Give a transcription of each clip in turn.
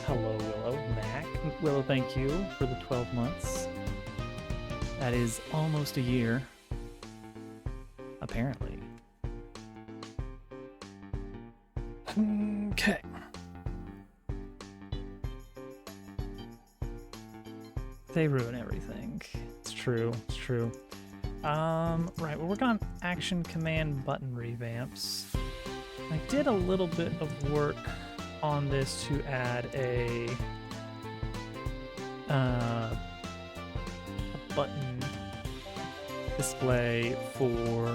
Hello, Willow. Mac. Willow, thank you for the 12 months. That is almost a year. Apparently. Okay. They ruin everything. It's true. It's true. Right, we're working on action command button revamps. I did a little bit of work on this to add a button display for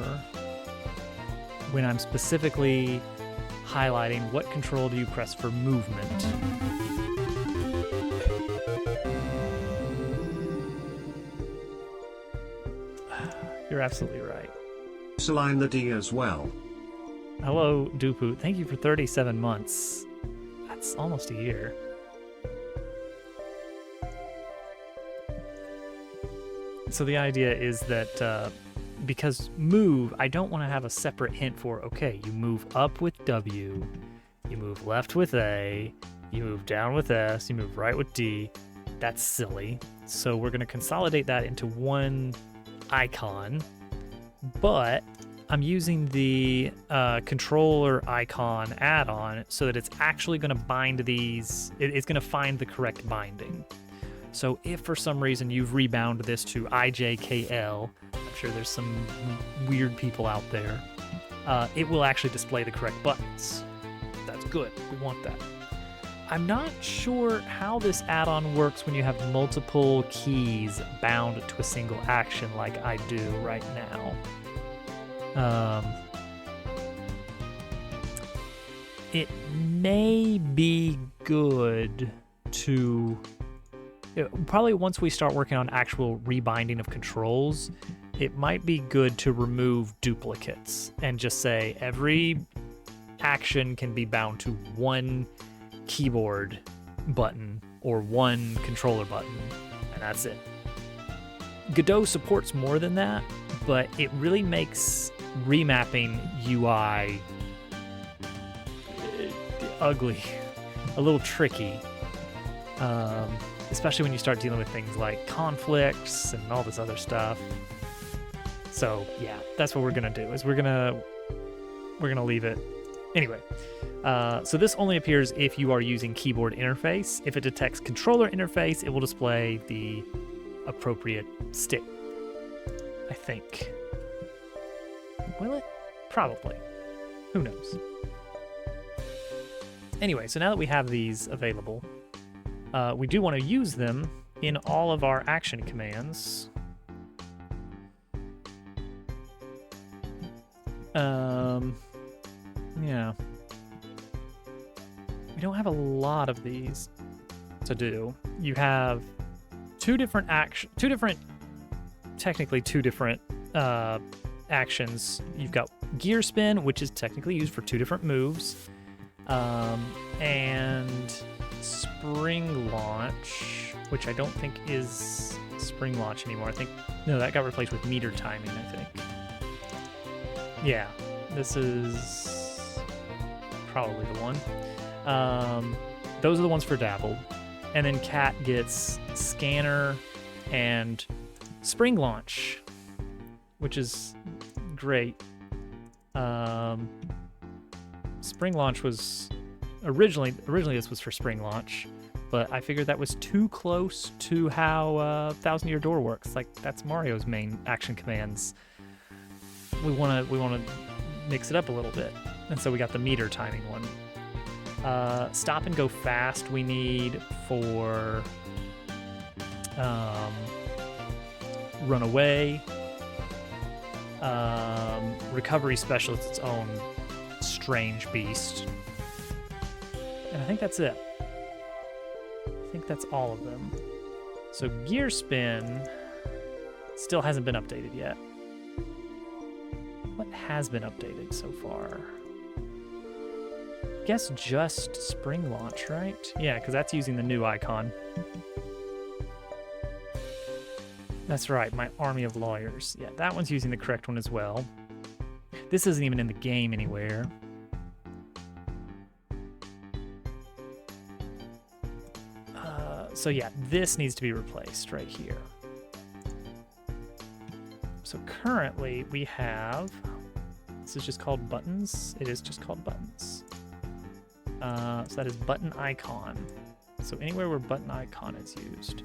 when I'm specifically highlighting what control do you press for movement. You're absolutely right. Saline the D as well. Hello, Dupu. Thank you for 37 months. That's almost a year. So the idea is that because move, I don't want to have a separate hint for, okay, you move up with W, you move left with A, you move down with S, you move right with D. That's silly. So we're going to consolidate that into one icon, but I'm using the controller icon add-on so that it's actually going to bind these. It's going to find the correct binding. So if for some reason you've rebound this to IJKL, I'm sure there's some weird people out there, it will actually display the correct buttons. That's good. We want that. I'm not sure how this add-on works when you have multiple keys bound to a single action like I do right now. It may be good to... Probably once we start working on actual rebinding of controls, it might be good to remove duplicates and just say every action can be bound to one keyboard button or one controller button, and that's it. Godot supports more than that, but it really makes remapping UI ugly, a little tricky. Especially when you start dealing with things like conflicts and all this other stuff. So yeah, that's what we're gonna do. Is we're gonna leave it anyway. So this only appears if you are using keyboard interface. If it detects controller interface, it will display the appropriate stick. I think. Will it? Probably. Who knows? Anyway, so now that we have these available, we do want to use them in all of our action commands. Yeah. We don't have a lot of these to do. You have two different actions. You've got gear spin, which is technically used for two different moves, and spring launch, which I don't think is spring launch anymore. I think, no, that got replaced with meter timing, I think. Yeah, this is probably the one. Those are the ones for Dabbled. And then Cat gets scanner and spring launch, which is great. Spring launch was originally this was for spring launch, but I figured that was too close to how Thousand Year Door works. Like, that's Mario's main action commands. We want to mix it up a little bit, and so we got the meter timing one. Stop and go fast we need for run away. Recovery special is its own strange beast. And I think that's it. I think that's all of them. So gear spin still hasn't been updated yet. What has been updated so far? I guess just spring launch, right? Yeah, because that's using the new icon. That's right, my army of lawyers. Yeah, that one's using the correct one as well. This isn't even in the game anywhere. So yeah, this needs to be replaced right here. So currently we have, this is just called buttons. It is just called buttons. So that is button icon. So anywhere where button icon is used.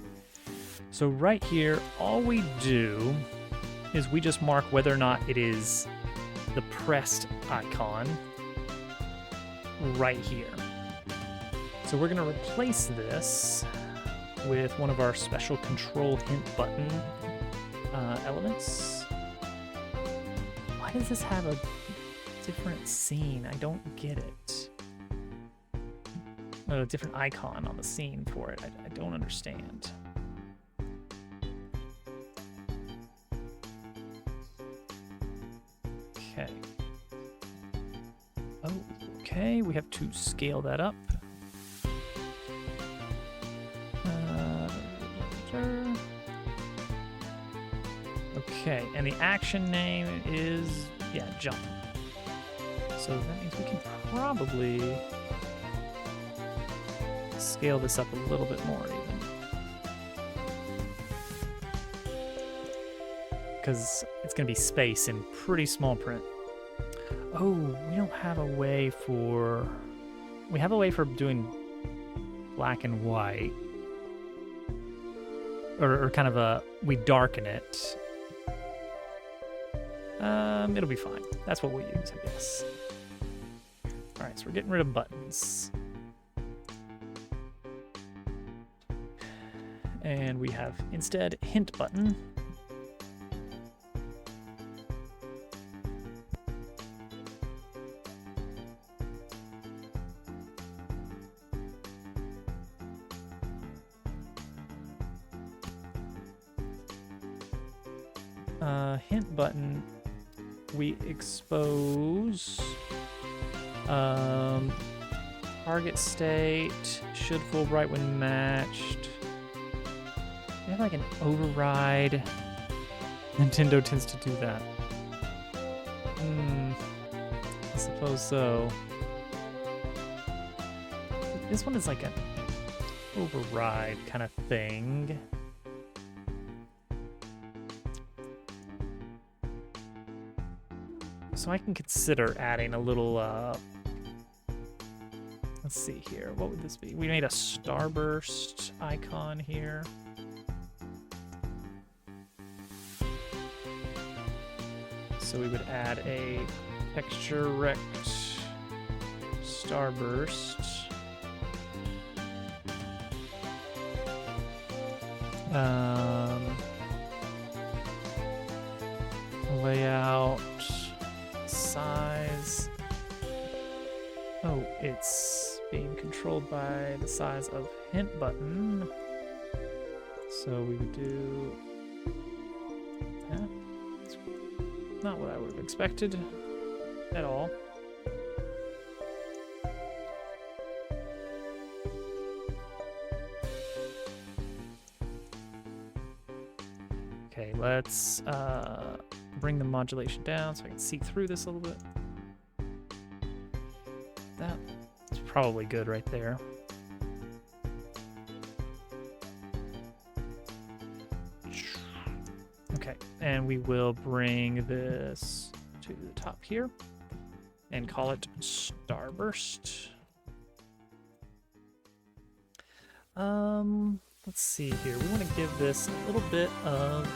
So right here, all we do is we just mark whether or not it is the pressed icon right here. So we're going to replace this with one of our special control hint button elements. Why does this have a different scene? I don't get it. A different icon on the scene for it. I don't understand. Okay. Oh, okay. We have to scale that up. Okay, and the action name is, yeah, jump. So that means we can probably scale this up a little bit more even. Because it's going to be space in pretty small print. Oh, we don't have a way for... We have a way for doing black and white. Or kind of a... We darken it. It'll be fine. That's what we'll use, I guess. Alright, so we're getting rid of buttons. And we have, instead, hint button. Hint button, we expose target state, should full bright when matched. We have like an override. Nintendo tends to do that. I suppose so. This one is like an override kind of thing. So I can consider adding a little, let's see here, what would this be? We made a starburst icon here. So we would add a texture rect starburst. Layout. Size. Oh, it's being controlled by the size of hint button. So we would do that. It's not what I would have expected at all. Okay, let's bring the modulation down so I can see through this a little bit. That's probably good right there. Okay, and we will bring this to the top here and call it Starburst. Let's see here. We want to give this a little bit of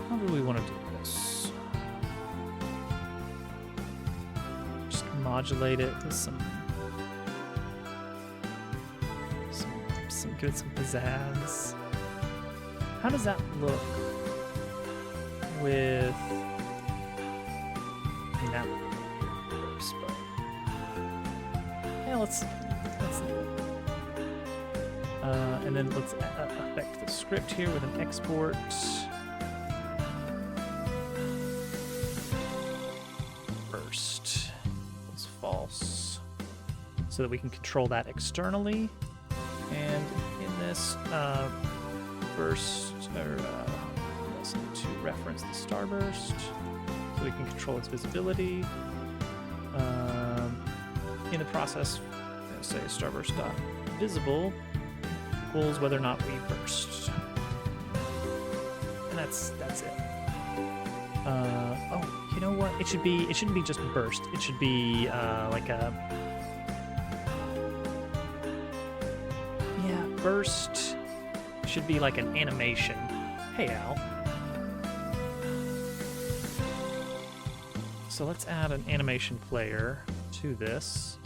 how do we want to do this? Just modulate it with some pizzazz. How does that look with that works, but yeah, let's and then let's affect the script here with an export. First was false, so that we can control that externally. And in this burst, or we also need to reference the starburst, so we can control its visibility. In the process, gonna say starburst.visible equals whether or not we burst. And that's it. Oh, you know what? It shouldn't be just burst. It should be like a burst should be like an animation. Hey, Al. So let's add an animation player to this.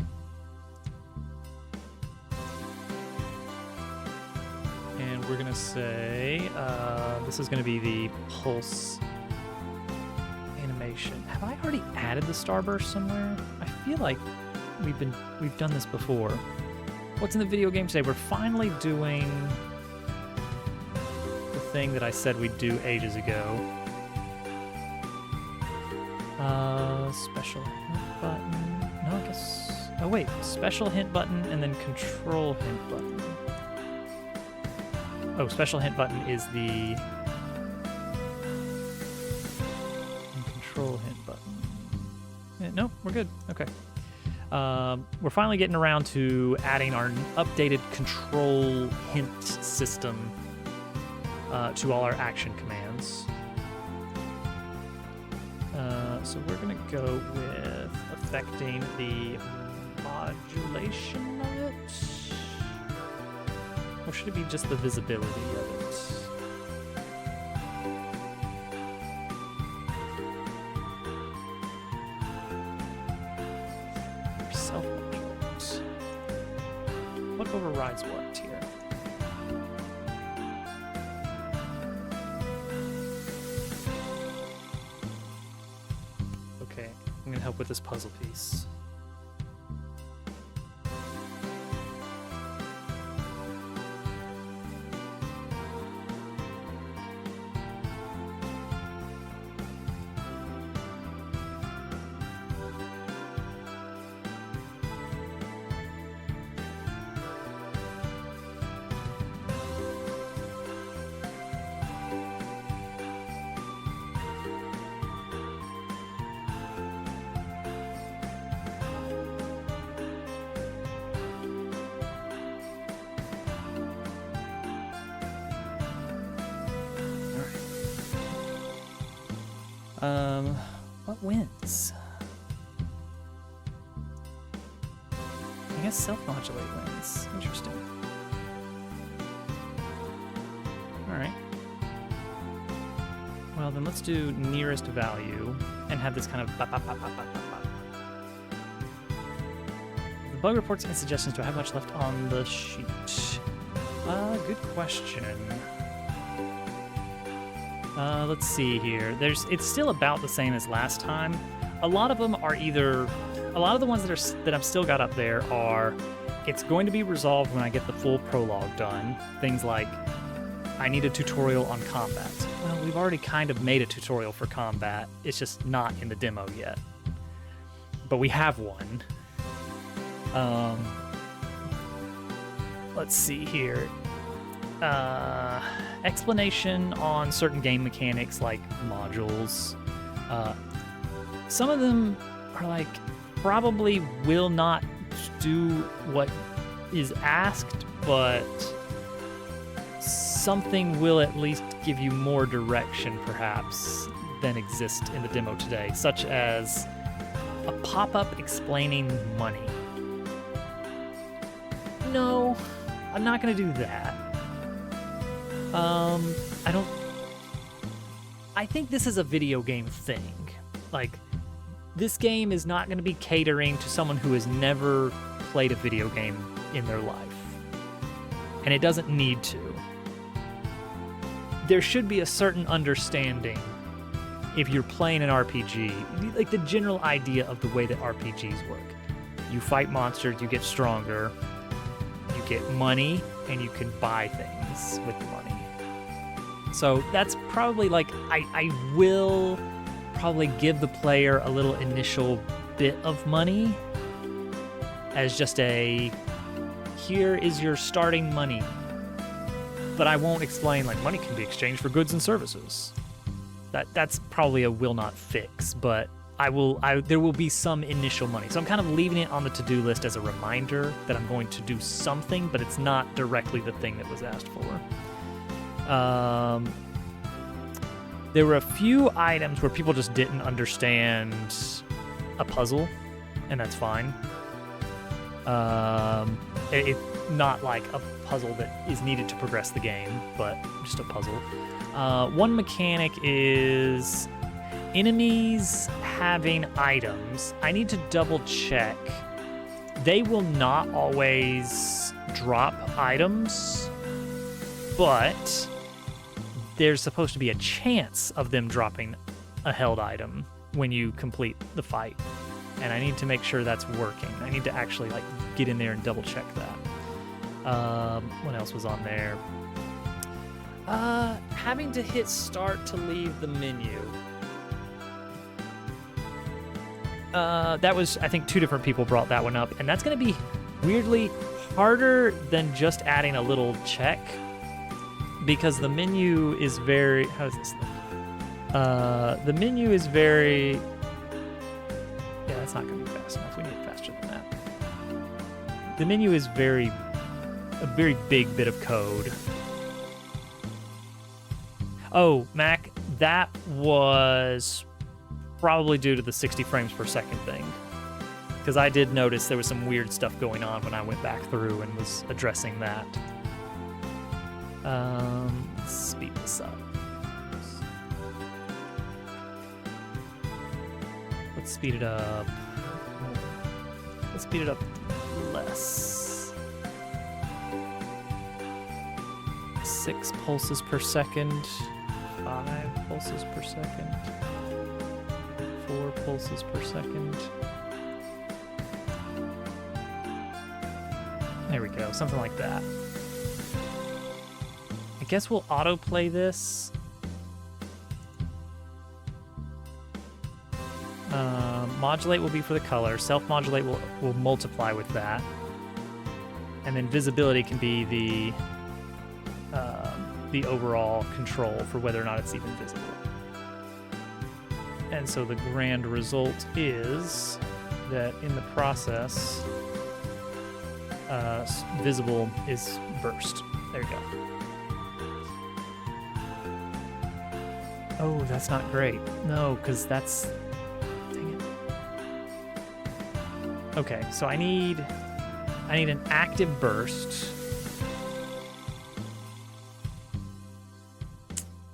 And we're gonna say this is gonna be the pulse animation. Have I already added the starburst somewhere? I feel like we've done this before. What's in the video game today? We're finally doing the thing that I said we'd do ages ago. Special hint button. No, I guess. Oh wait, special hint button and then control hint button. Oh, special hint button is the control hint button. Yeah, no, we're good. Okay. We're finally getting around to adding our updated control hint system to all our action commands. So we're going to go with affecting the modulation of it. Or should it be just the visibility of it? Self-modulate. What overrides what here? Okay, I'm gonna help with this puzzle piece. What wins? I guess self-modulate wins. Interesting. Alright. Well, then let's do nearest value and have this kind of bop, bop, bop, bop, bop, bop, bop. The bug reports and suggestions. Do I have much left on the sheet? Good question. Let's see here. It's still about the same as last time. A lot of them are either, a lot of the ones that I've still got up there are, it's going to be resolved when I get the full prologue done. Things like, I need a tutorial on combat. Well, we've already kind of made a tutorial for combat. It's just not in the demo yet. But we have one. Let's see here. Explanation on certain game mechanics like modules. Some of them are like, probably will not do what is asked, but something will at least give you more direction perhaps than exists in the demo today, such as a pop-up explaining money. No, I'm not gonna do that. I think this is a video game thing. Like, this game is not going to be catering to someone who has never played a video game in their life. And it doesn't need to. There should be a certain understanding if you're playing an RPG, like the general idea of the way that RPGs work. You fight monsters, you get stronger, you get money, and you can buy things with the money. So that's probably like, I will probably give the player a little initial bit of money as just a, here is your starting money. But I won't explain like money can be exchanged for goods and services. That's probably a will not fix, but there will be some initial money. So I'm kind of leaving it on the to-do list as a reminder that I'm going to do something, but it's not directly the thing that was asked for. There were a few items where people just didn't understand a puzzle, and that's fine. It's not like a puzzle that is needed to progress the game, but just a puzzle. One mechanic is enemies having items. I need to double check. They will not always drop items, but there's supposed to be a chance of them dropping a held item when you complete the fight. And I need to make sure that's working. I need to actually like get in there and double check that. What else was on there? Having to hit start to leave the menu. That was, I think, 2 different people brought that one up, and that's going to be weirdly harder than just adding a little check, because the menu is very, how does this look? The menu is very, yeah, that's not going to be fast enough. We need it faster than that. The menu is a very big bit of code. Oh, Mac, that was probably due to the 60 frames per second thing, because I did notice there was some weird stuff going on when I went back through and was addressing that. Let's speed this up. Let's speed it up. Let's speed it up less. 6 pulses per second. 5 pulses per second. 4 pulses per second. There we go, something like that. I guess we'll autoplay this. Modulate will be for the color. Self-modulate will multiply with that. And then visibility can be the overall control for whether or not it's even visible. And so the grand result is that in the process, visible is burst. There you go. Oh, that's not great. No, because that's... Dang it. Okay, so I need an active burst.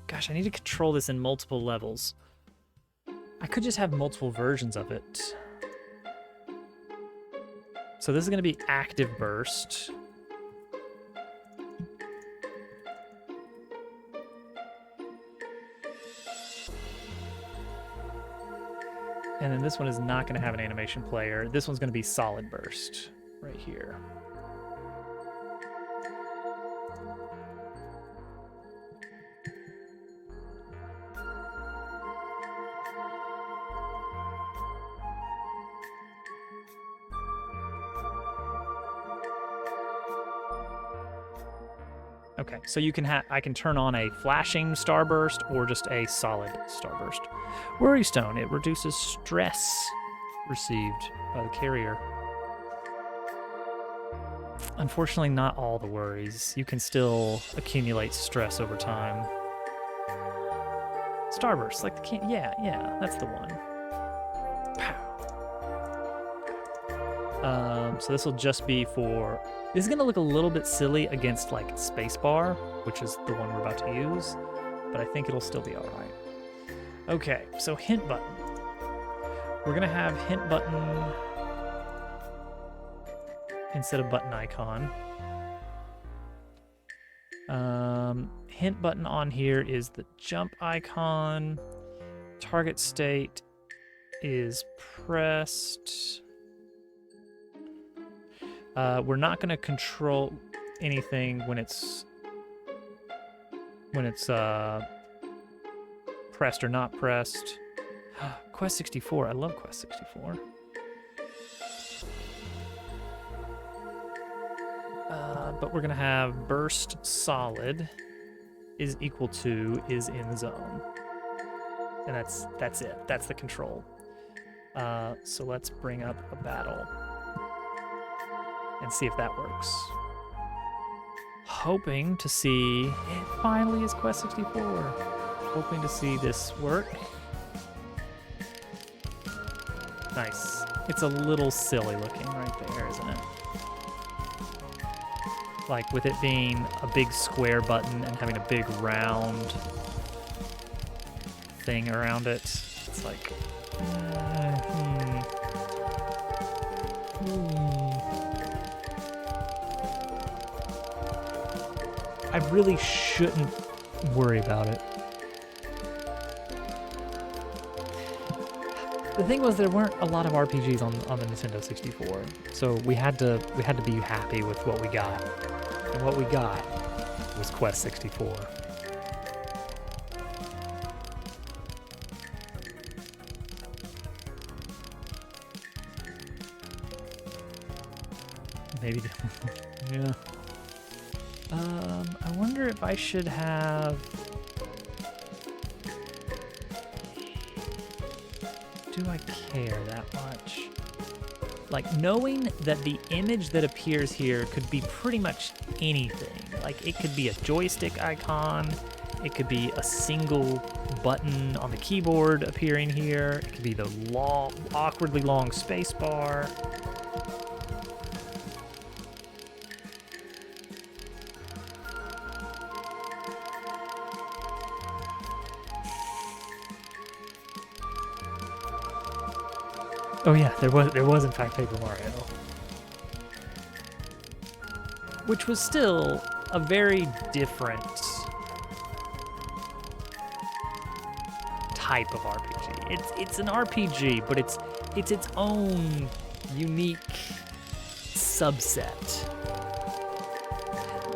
Gosh, I need to control this in multiple levels. I could just have multiple versions of it. So this is going to be active burst. And then this one is not going to have an animation player. This one's going to be solid burst right here. Okay, so you can I can turn on a flashing starburst or just a solid starburst. Worry Stone, it reduces stress received by the carrier. Unfortunately, not all the worries. You can still accumulate stress over time. Starburst, like the can, yeah, that's the one. Pow. So this will just be for... This is going to look a little bit silly against like spacebar, which is the one we're about to use, but I think it'll still be all right. Okay, so hint button. We're going to have hint button instead of button icon. Hint button on here is the jump icon. Target state is pressed. We're not going to control anything when it's pressed or not pressed. Quest 64. I love Quest 64. But we're going to have burst solid is equal to is in zone. And that's it. That's the control. So let's bring up a battle and see if that works. Hoping to see, it finally is Quest 64. Hoping to see this work. Nice. It's a little silly looking right there, isn't it? Like with it being a big square button and having a big round thing around it. It's like, I really shouldn't worry about it. The thing was, there weren't a lot of RPGs on the Nintendo 64, so we had to be happy with what we got, and what we got was Quest 64. Maybe, yeah. I wonder if I should have. Do I care that much? Like, knowing that the image that appears here could be pretty much anything. Like, it could be a joystick icon, it could be a single button on the keyboard appearing here, it could be the long, awkwardly long space bar. Oh yeah, there was in fact Paper Mario. Which was still a very different type of RPG. It's an RPG, but it's its own unique subset.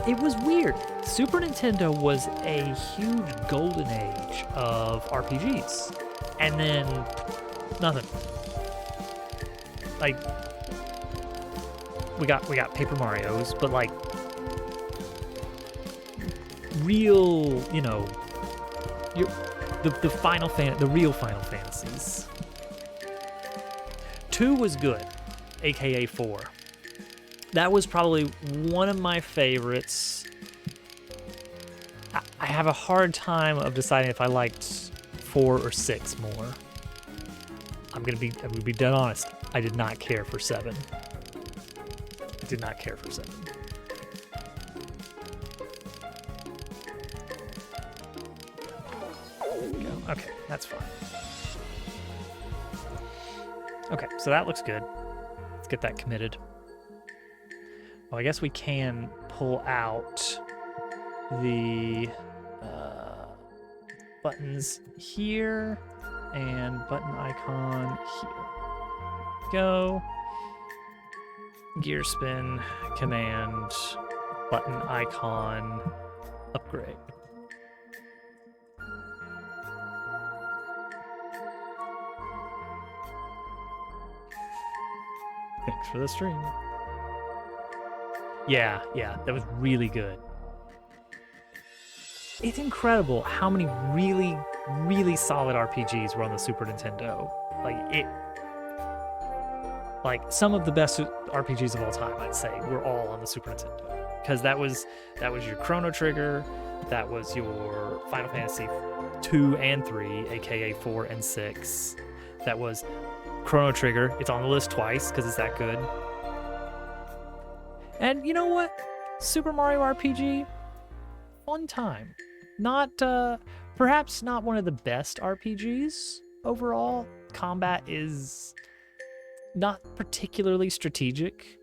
It was weird. Super Nintendo was a huge golden age of RPGs. And then nothing. Like, we got Paper Marios, but like real, you know, the real Final Fantasies. 2 was good, aka 4. That was probably one of my favorites. I have a hard time of deciding if I liked 4 or 6 more. I'm gonna be dead honest. I did not care for 7. I did not care for 7. There we go. Okay, that's fine. Okay, so that looks good. Let's get that committed. Well, I guess we can pull out the buttons here and button icon here. Go. Gear spin, command, button icon, upgrade. Thanks for the stream. Yeah, that was really good. It's incredible how many really, really solid RPGs were on the Super Nintendo. Like some of the best RPGs of all time, I'd say, were all on the Super Nintendo. Because that was your Chrono Trigger, that was your Final Fantasy 2 and 3, aka 4 and 6. That was Chrono Trigger. It's on the list twice because it's that good. And you know what? Super Mario RPG, fun time. Not, perhaps not one of the best RPGs overall. Combat is not particularly strategic,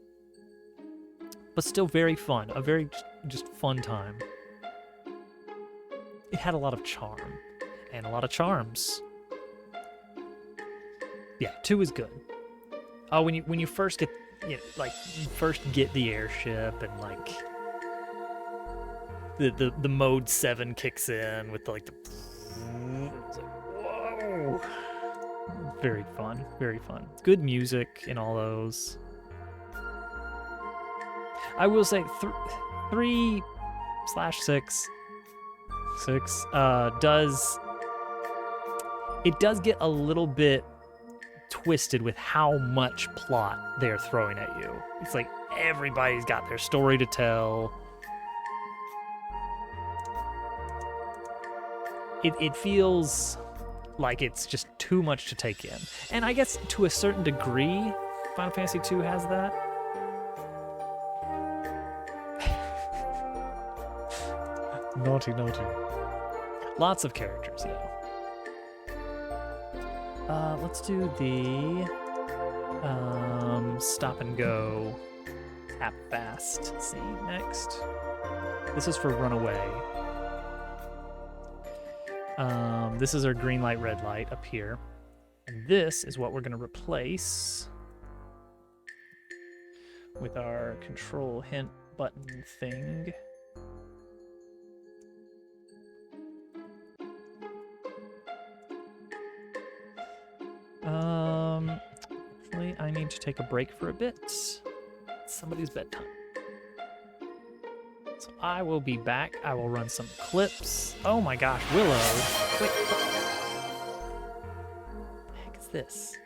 but still very fun. A very just fun time. It had a lot of charm and a lot of charms. Yeah, 2 is good. Oh, when you first get, you first get the airship and like the mode 7 kicks in with like the it's like, whoa. Very fun, very fun. Good music in all those. I will say 3/6 does get a little bit twisted with how much plot they're throwing at you. It's like everybody's got their story to tell. It feels like it's just too much to take in. And I guess to a certain degree, Final Fantasy II has that. Naughty, naughty. Lots of characters, yeah. Let's do the stop and go tap fast scene next. This is for Runaway. This is our green light, red light up here. And this is what we're going to replace with our control hint button thing. Actually, I need to take a break for a bit. It's somebody's bedtime. So I will be back. I will run some clips. Oh my gosh, Willow. Wait, what the heck is this?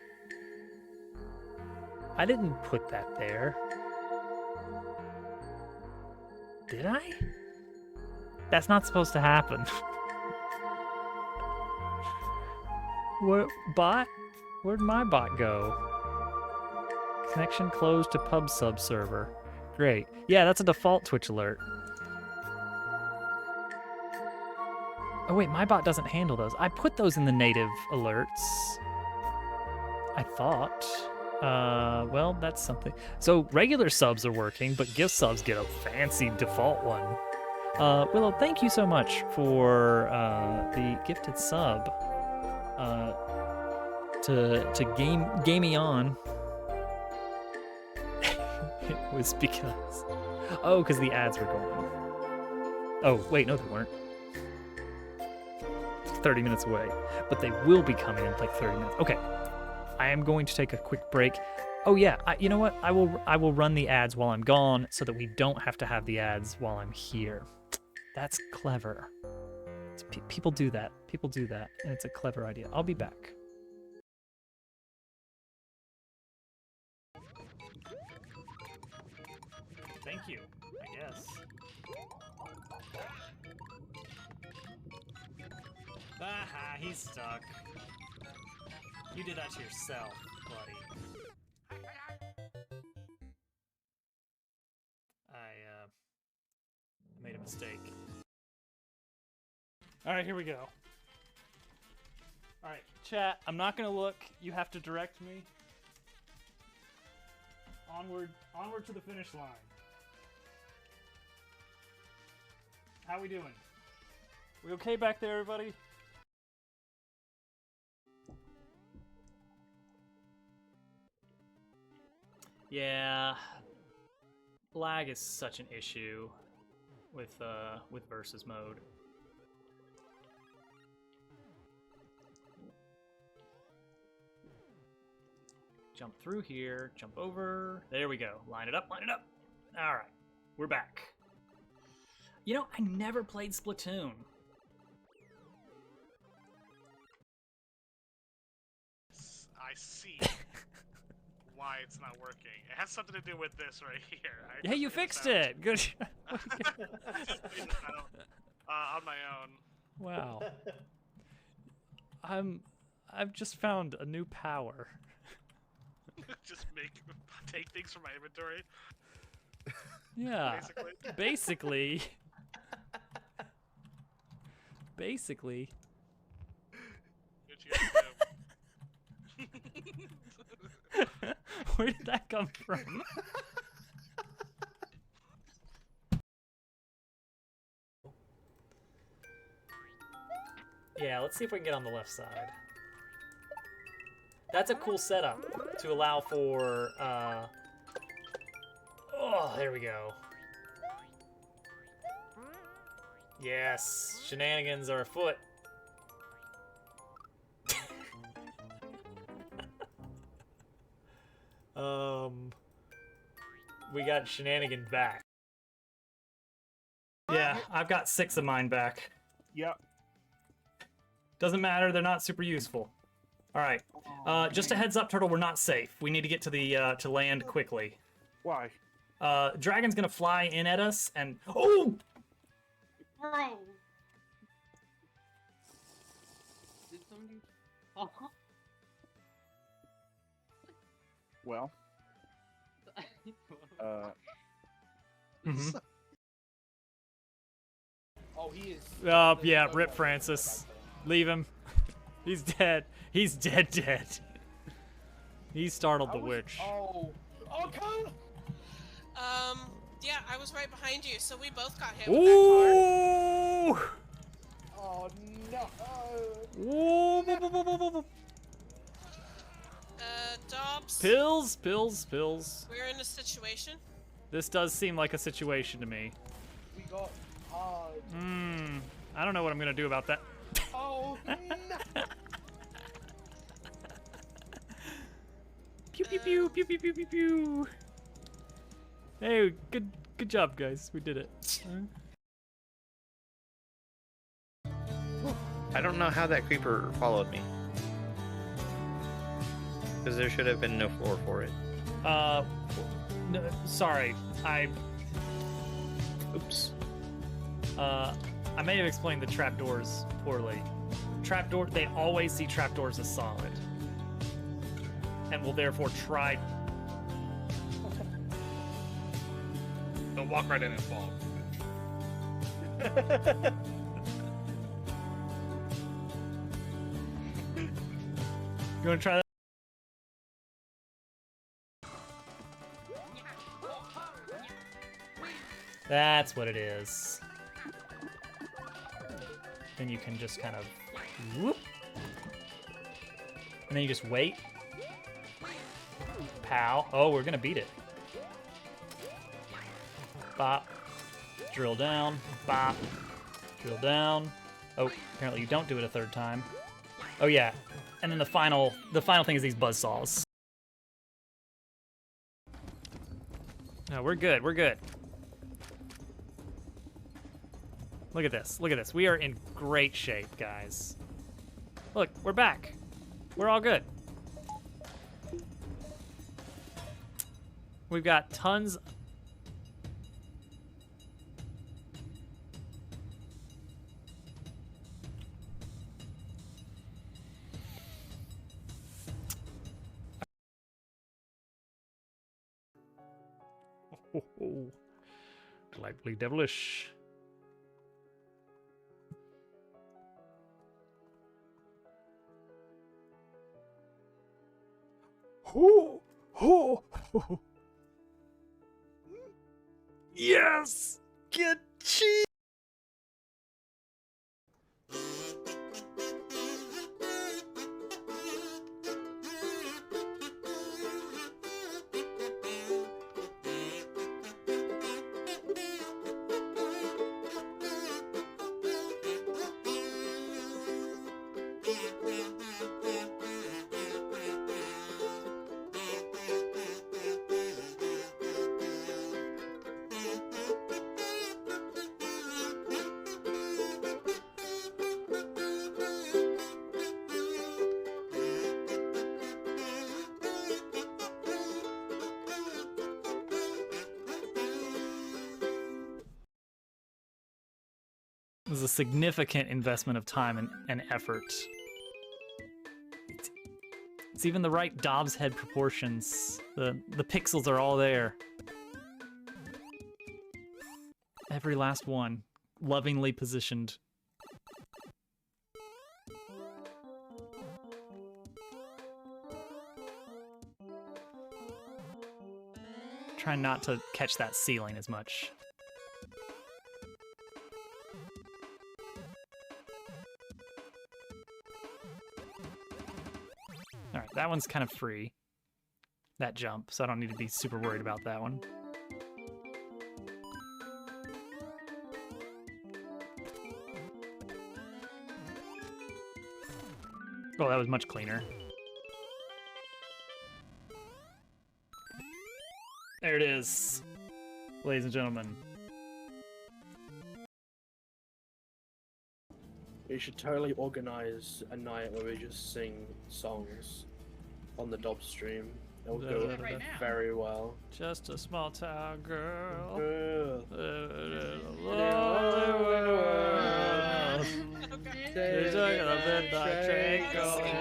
I didn't put that there. Did I? That's not supposed to happen. What bot? Where'd my bot go? Connection closed to pub sub server. Great. Yeah, that's a default Twitch alert. Oh wait, my bot doesn't handle those. I put those in the native alerts. I thought. Well, that's something. So regular subs are working, but gift subs get a fancy default one. Willow, thank you so much for the gifted sub. To game me on. It was because the ads were going. Oh wait, no, they weren't. 30 minutes away, but they will be coming in like 30 minutes. Okay, I am going to take a quick break. Oh yeah, you know what? I will run the ads while I'm gone so that we don't have to have the ads while I'm here. That's clever. People do that. People do that, and it's a clever idea. I'll be back. Thank you, I guess. Aha, he's stuck. You did that to yourself, buddy. I made a mistake. Alright, here we go. Alright, chat, I'm not gonna look. You have to direct me. Onward to the finish line. How we doing? We okay back there, everybody? Yeah, lag is such an issue with versus mode. Jump through here, jump over. There we go. Line it up, line it up. All right, we're back. You know, I never played Splatoon. I see why it's not working. It has something to do with this right here. Hey, you fixed it. Good. On my own. Wow. I've just found a new power. Just take things from my inventory. Yeah. Basically. Basically. What you gotta do? Where did that come from? Yeah, let's see if we can get on the left side. That's a cool setup to allow for, oh, there we go. Yes, shenanigans are afoot. We got shenanigan back. Yeah, I've got 6 of mine back. Yep. Doesn't matter, they're not super useful. All right. Just a heads up, Turtle. We're not safe. We need to get to the to land quickly. Why? Dragon's gonna fly in at us, and oh! Bro. Did somebody? Oh. Well. Mhm. Oh, he is. Yeah. Rip Francis. Leave him. He's dead. He's dead. He startled the witch. Oh. Oh, come. Yeah, I was right behind you, so we both got hit with that card. Ooh! Oh no. Ooh! Dobbs. Pills. We're in a situation. This does seem like a situation to me. We got. I don't know what I'm gonna do about that. Oh no. Pew pew pew pew pew pew pew pew. Hey, good job, guys. We did it. I don't know how that creeper followed me. Because there should have been no floor for it. No, sorry. Oops. I may have explained the trapdoors poorly. Trapdoor, they always see trapdoors as solid. And will therefore try. Don't walk right in and fall. You wanna try that? That's what it is. Then you can just kind of whoop. And then you just wait. Pow. Oh, we're gonna beat it. Bop. Drill down. Bop. Drill down. Oh, apparently you don't do it a third time. Oh yeah. And then the final thing is these buzzsaws. No, we're good. Look at this. We are in great shape, guys. Look, we're back. We're all good. We've got tons. Oh, delightfully devilish. Yes! Get cheese! It was a significant investment of time and effort. It's even the right Dobbs head proportions. The pixels are all there. Every last one, lovingly positioned. Try not to catch that ceiling as much. Alright, that one's kind of free. That jump, so I don't need to be super worried about that one. Oh, that was much cleaner. There it is, ladies and gentlemen. We should totally organize a night where we just sing songs on the Dob stream. It'll go right now. very well. Just a small town girl. Girl. There's a midnight train going.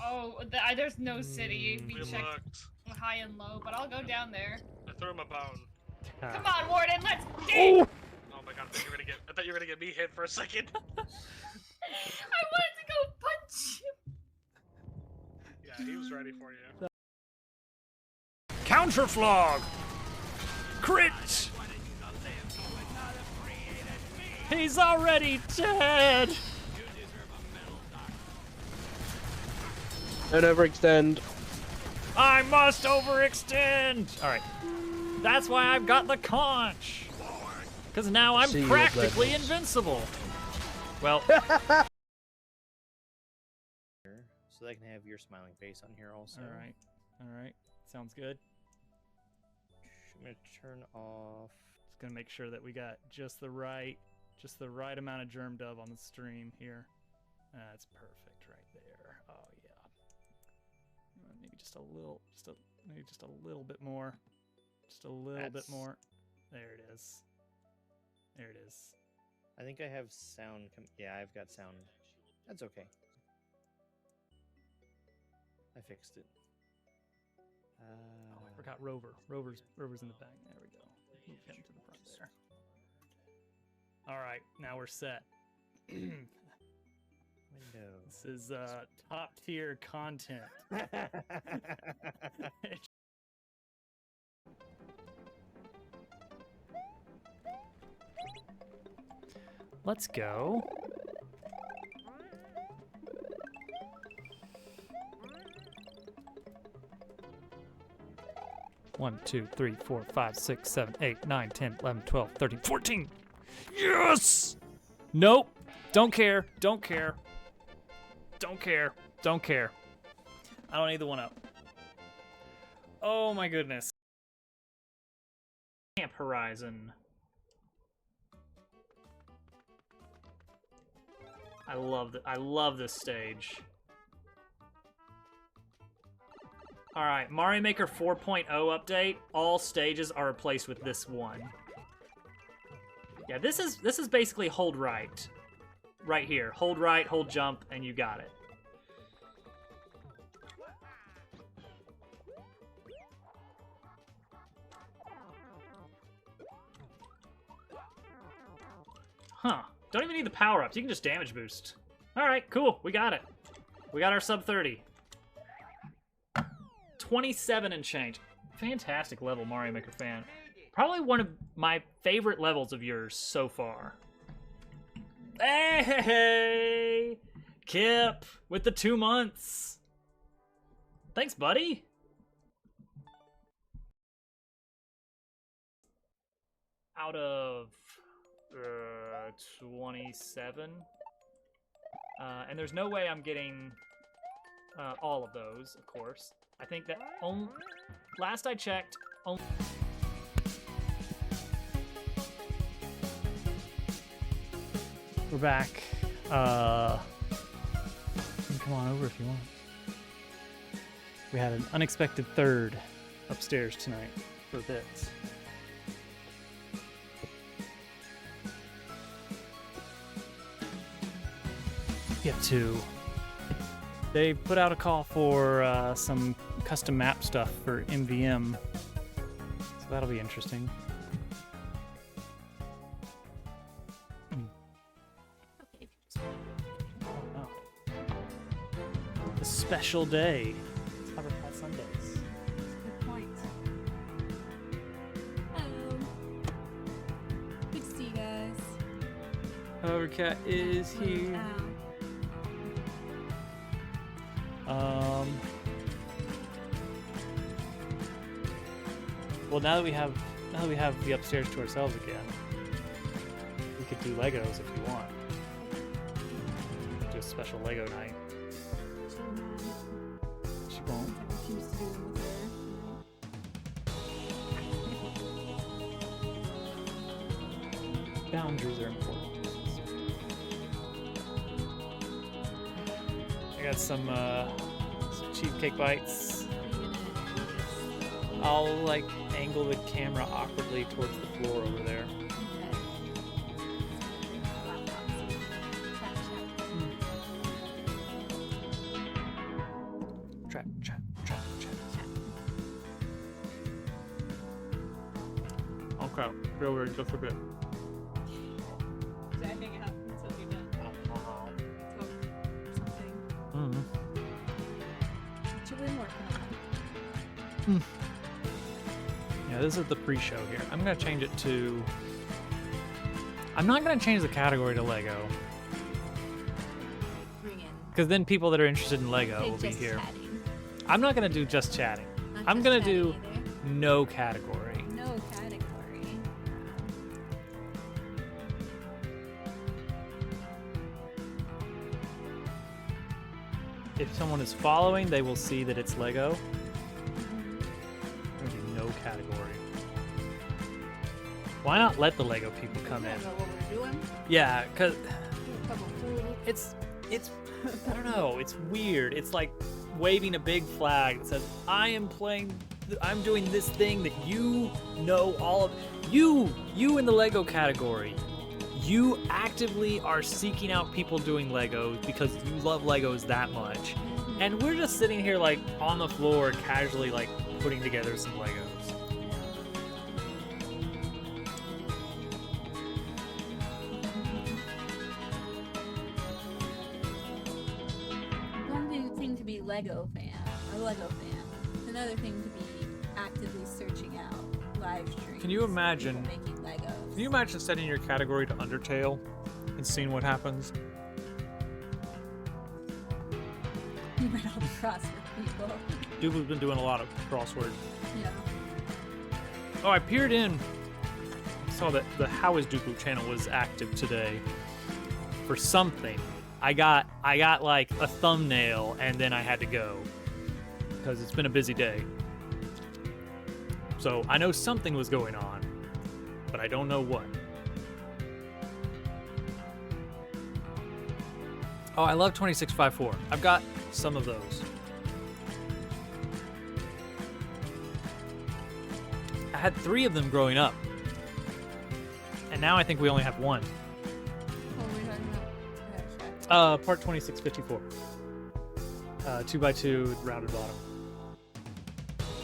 Oh, there's no city. We We checked looked. high and low, but I'll go down there. I threw him a bone. Come on, Warden, let's dig! Oh my god, I thought you were gonna get me hit for a second. I wanted to go punch him. Yeah, he was ready for you. Counterflog! Crit! He's already dead! Don't overextend. I must overextend! Alright. That's why I've got the conch! Because now I'm See you, practically Blevins. invincible! Well, So they can have your smiling face on here also. alright. Alright. Sounds good. I'm gonna turn off. Just gonna make sure that we got just the right amount of germ dove on the stream here. That's perfect right there. Oh yeah. Maybe just a little, maybe just a little bit more. Just a little bit That's- more. There it is. There it is. I think I have sound. Yeah, I've got sound. That's okay. I fixed it. Oh, I forgot Rover. Rover's in the back. There we go. Move him to the front there. All right, now we're set. Window. This is top tier content. Let's go. One, 2, 3, 4, 5, 6, 7, 8, 9, 10, 11, 12, 13, 14. Yes! Nope. Don't care. Don't care. Don't care. Don't care. I don't need the one up. Oh my goodness. Camp Horizon. I love this stage. All right, Mario Maker 4.0 update. All stages are replaced with this one. Yeah, this is basically hold right. Right here. Hold right, hold jump, and you got it. Huh. Don't even need the power-ups. You can just damage boost. Alright, cool. We got it. We got our sub 30. 27 and change. Fantastic level, Mario Maker fan. Probably one of my favorite levels of yours so far. Hey! Kip with the 2 months. Thanks, buddy. Out of 27. And there's no way I'm getting all of those, of course. I think that last I checked, only. We're back. You can come on over if you want. We had an unexpected third upstairs tonight for bits. You have two. They put out a call for some custom map stuff for MVM, so that'll be interesting. Oh. A special day. It's Hovercat Sundays. Good point. Hello. Good to see you guys. Hovercat is here. Well, now that we have the upstairs to ourselves again, we could do Legos if you want. Do a special Lego night. She won't. Boundaries are important. I got some cheesecake bites. I'll like angle the camera awkwardly towards the floor over there. Trap. Okay, go over just a bit. Should I hang out until you're done? Talk something. Mm. What you been working on? Yeah, this is the pre-show here. I'm gonna change it to. I'm not gonna change the category to Lego, Bring in. because then people that are interested in Lego Say will be just here. chatting. I'm not gonna do just chatting. Not I'm just gonna chatting do either. no category. No category. If someone is following, they will see that it's Lego. I'm gonna do no category. Why not let the Lego people come I in? don't know what we're doing. Yeah, cause Do a couple food. it's I don't know, it's weird. It's like waving a big flag that says I'm doing this thing that you know all of. You in the Lego category. You actively are seeking out people doing Legos because you love Legos that much. And we're just sitting here like on the floor casually like putting together some Legos. One thing to be Lego fan, a Lego fan. It's another thing to be actively searching out live streams. Can you of imagine- people making Legos? Can you imagine setting your category to Undertale and seeing what happens? You might all be cross with people. Dubu's been doing a lot of crossword. Yeah. Oh, I peered in. Saw that the How is Dubu channel was active today for something. I got like a thumbnail and then I had to go because it's been a busy day. So I know something was going on, but I don't know what. Oh, I love 2654. I've got some of those. I had 3 of them growing up. And now I think we only have 1. What were we talking about? Okay, Part 2654. 2x2 rounded bottom.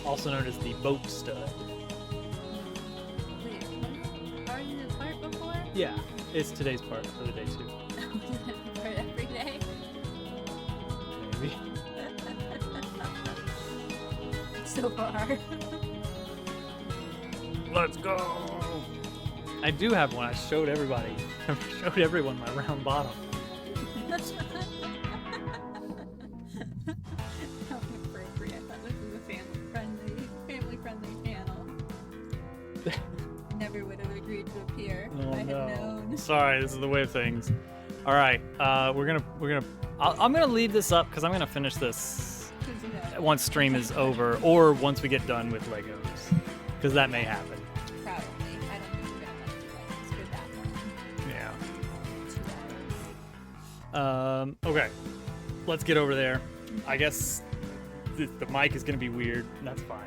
Also known as the boat stud. Wait, what? Are you the part before? Yeah, it's today's part for the day too. For every day? Maybe. So far. Let's go! I do have one. I showed everybody. I showed everyone my round bottom. How inappropriate. I thought this was a family-friendly channel. Never would have agreed to appear if I had known. Sorry, this is the way of things. All right, we're gonna. I'm gonna leave this up because I'm gonna finish this 'Cause, you know, once stream is over, or once we get done with Legos, because that may happen. probably. I don't think we're gonna have to like for that long. Yeah. 2 hours. Okay, let's get over there. I guess the mic is gonna be weird. That's fine.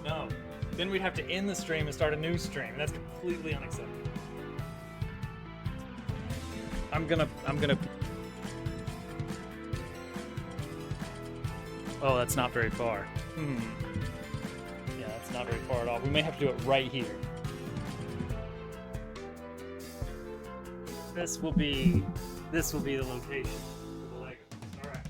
No. Then we'd have to end the stream and start a new stream. That's completely unacceptable. I'm gonna. Oh, that's not very far. Yeah, that's not very far at all. We may have to do it right here. This will be the location for the Legos. All right.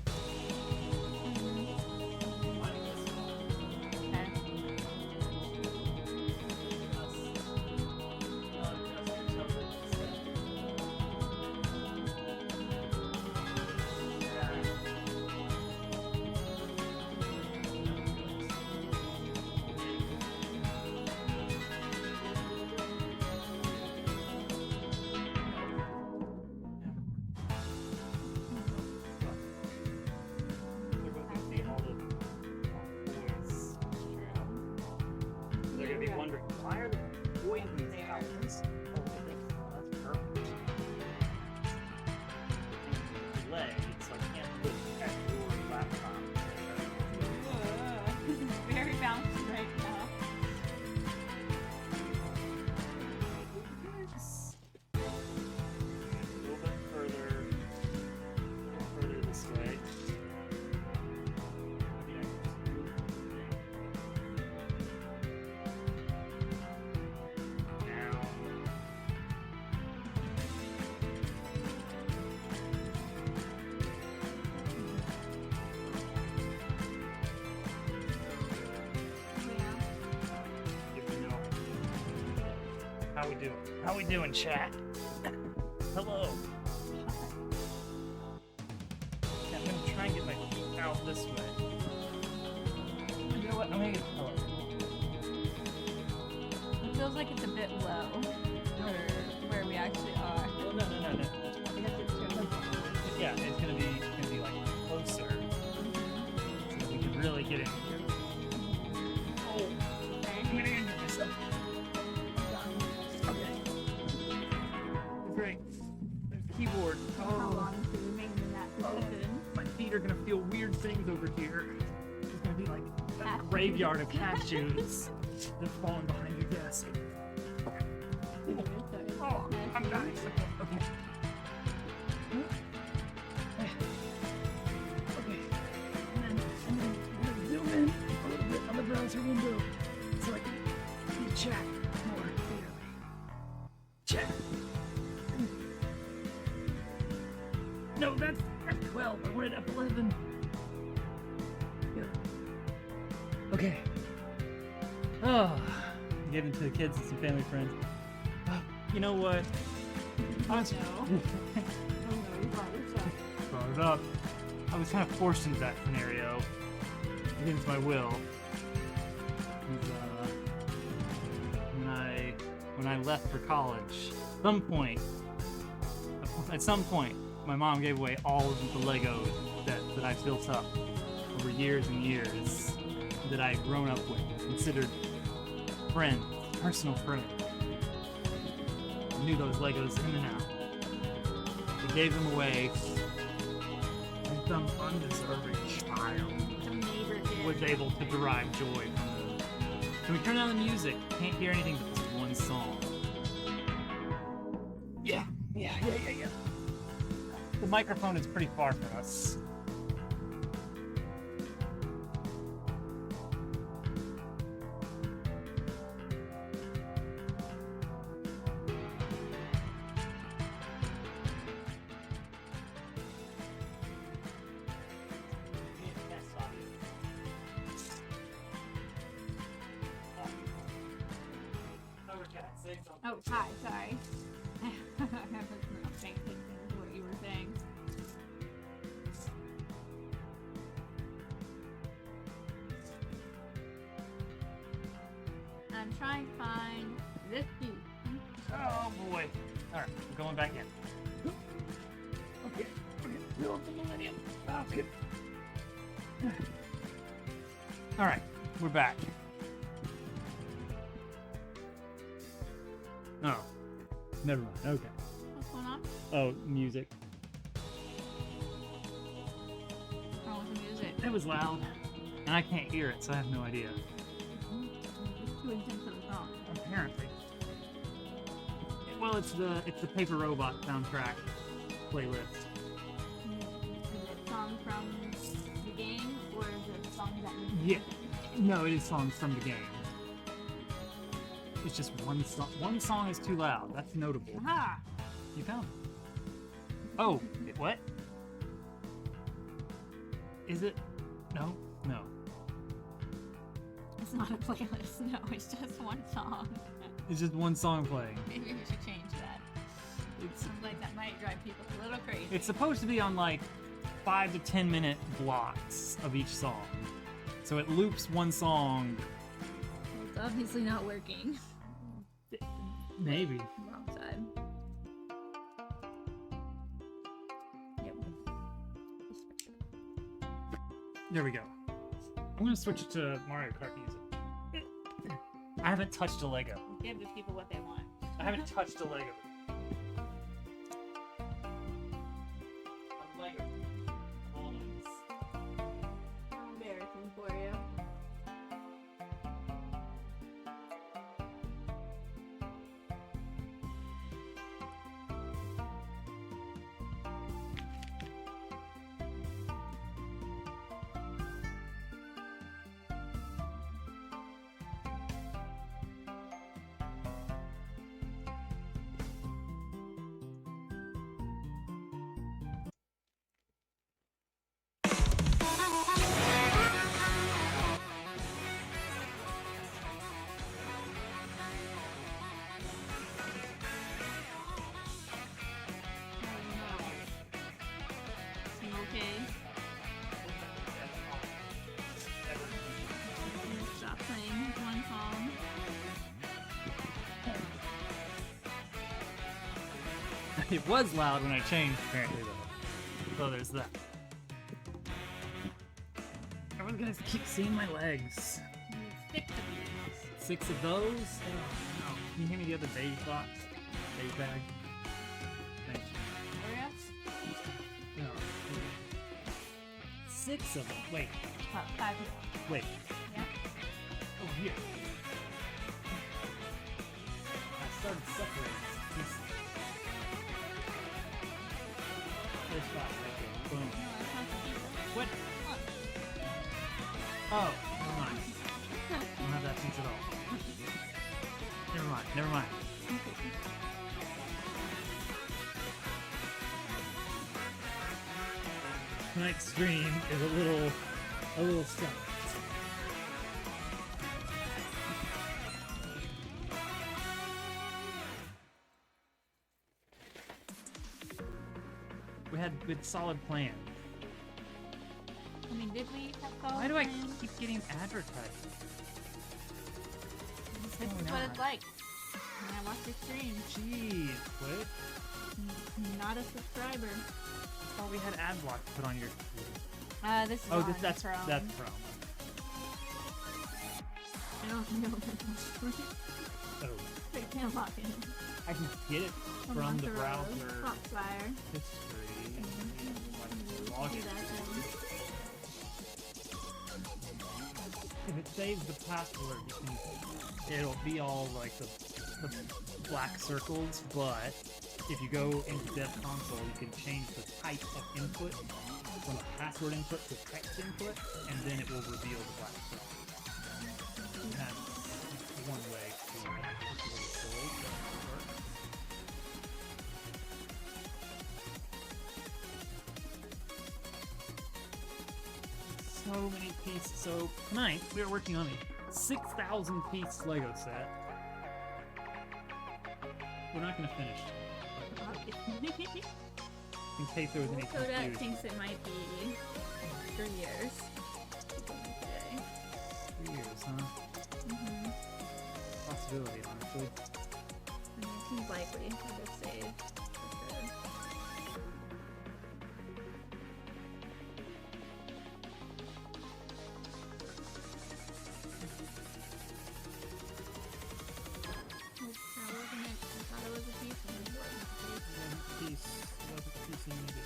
Why are the poison towels? Oh, that's perfect. Delay, so I can't look at your laptop. This is very bouncy right now. A little bit further this way. Maybe I can just move the thing. Down. Give me no. How we doing? How we doing, chat? Hello. Yeah, I'm gonna try and get my feet out this way. You know what? I'm gonna get a pillow. It feels like it's a bit low for where we actually are. Oh, no. Yeah, it's gonna be like closer, so we can really get in here. Oh, I'm gonna injure myself. Okay. Great. There's the keyboard. How long to remain in that position? My feet are gonna feel weird things over here. There's gonna be like a Cashews. graveyard of cashews that are falling behind your desk. Oh, I'm dying. Okay. Okay. And then I'm gonna zoom in a little bit on the browser window so I can see chat more clearly. Chat. No, that's F12. I wanted F11. Yeah. Okay. Oh, give it to the kids and some family friends. You know what? I was brought it up. I was kind of forced into that scenario against my will. 'Cause, when I left for college, at some point, my mom gave away all of the Legos that I built up over years and years that I had grown up with, considered friends, personal friends. I knew those Legos in and out. They gave them away, and some undeserving child Some neighbor did. was able to derive joy from them. Can we turn down the music? Can't hear anything but this one song. Yeah. The microphone is pretty far from us. Oh, hi, sorry. I was not paying attention to what you were saying. I'm trying to find this dude. Oh boy. Alright, I'm going back in. Okay, we're gonna build the Millennium Falcon. Alright, we're back. Oh. Never mind, okay. What's going on? Oh, music. What's wrong with the music? It was loud. And I can't hear it, so I have no idea. It's too intense of a song. Apparently. Well, it's the Paper Robot soundtrack playlist. Is it songs from the game, or is it songs that Yeah. No, it is songs from the game. It's just one song. One song is too loud. That's notable. Aha! You found it. Oh, what? Is it? No. It's not a playlist, no, it's just one song. It's just one song playing. Maybe we should change that. It's Sounds like that might drive people a little crazy. it's supposed to be on like 5 to 10 minute blocks of each song. So it loops one song. Well, it's obviously not working. Maybe. Wrong side. Yep. There we go. I'm gonna switch it to Mario Kart music. I haven't touched a Lego. Give the people what they want. I haven't touched a Lego. A Lego. Embarrassing for you. Okay. Stop playing one song. It was loud when I changed, apparently, though. So there's that. Everyone's gonna keep seeing my legs. 6 of these. 6 of those? Oh, no. Can you hand me the other beige box? Beige bag? Thank you. Oreos? No. 6 of them. Wait. 5 of them. Wait. Yeah. Over here. I started separating pieces. There's 5 right there. Boom. No, that's not the pizza. What? Look. Oh, never mind. I don't have that piece at all. Never mind. Never mind. Tonight's stream is a little stuck. We had solid plan. I mean, did we have those? Why do I keep getting advertised? This is what it's like when I watch your stream. Jeez, quit. Not a subscriber. I thought we had ad block put on your. This is Oh, on that's Chrome. that's Chrome. I don't know that. Oh, I can't log in. I can get it from the Monster browser Rose, Foxfire. history. Do Log in. that thing. If it saves the password, it'll be all like the black circles, but if you go into Dev Console, you can change the type of input from a password input to text input, and then it will reveal the black circle. And that's one way to it's a little silly, but it works. So many pieces. So tonight we are working on a 6,000 piece Lego set. We're not going to finish. In case there was any Kodak confusion. thinks it might be 3 years. Okay. 3 years, huh? Mm-hmm. Possibility, honestly. I mean, it seems likely for this save. For sure. That wasn't it. I thought it was a piece and it wasn't a piece. One piece needed.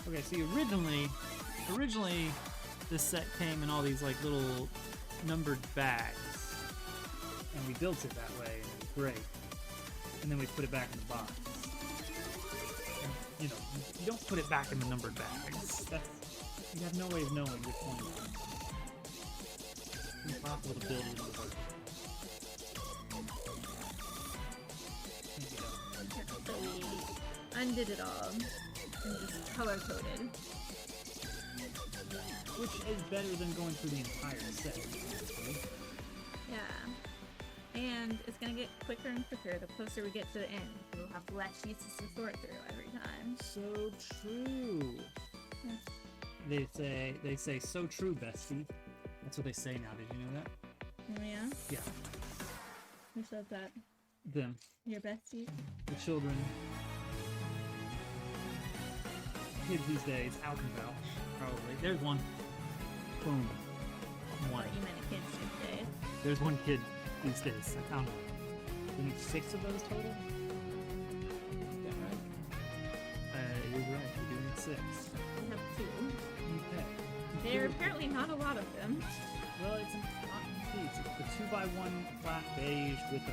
Okay, see, originally, this set came in all these like little numbered bags, and we built it that way, and it was great. And then we put it back in the box. And, you know, you don't put it back in the numbered bags. You have no way of knowing which one it is. It's impossible to build it into the box. So we undid it all and just color coded. Which is better than going through the entire set. Honestly. Yeah. And it's gonna get quicker and quicker the closer we get to the end. We'll have less pieces to sort through every time. So true. Yes. They say so true, bestie. That's what they say now. Did you know that? Oh yeah? Yeah. Who said that? Them. Your bestie? The children. Kids these days, out and about, probably. There's one. Boom. What One. you meant a kid these days. There's one kid these days. I found one. You need 6 of those total? Is that right? You're right. You do need 6. We have 2. Okay. There are apparently not a lot of them. Well, it's not complete. It's the 2x1 flat beige with a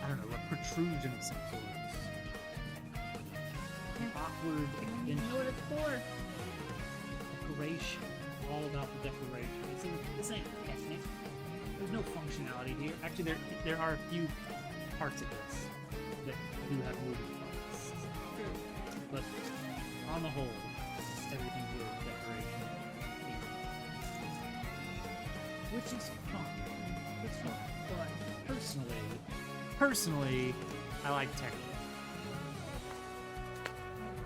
I don't know, a protrusion of some sort. An awkward You extension. know what it's for. Decoration. All about the decoration. This ain't technic. There's no functionality here. Actually, there are a few parts of this that do have moving parts. True. But on the whole, everything here is decoration. Which is fun. It's fun. But personally, I like Technic.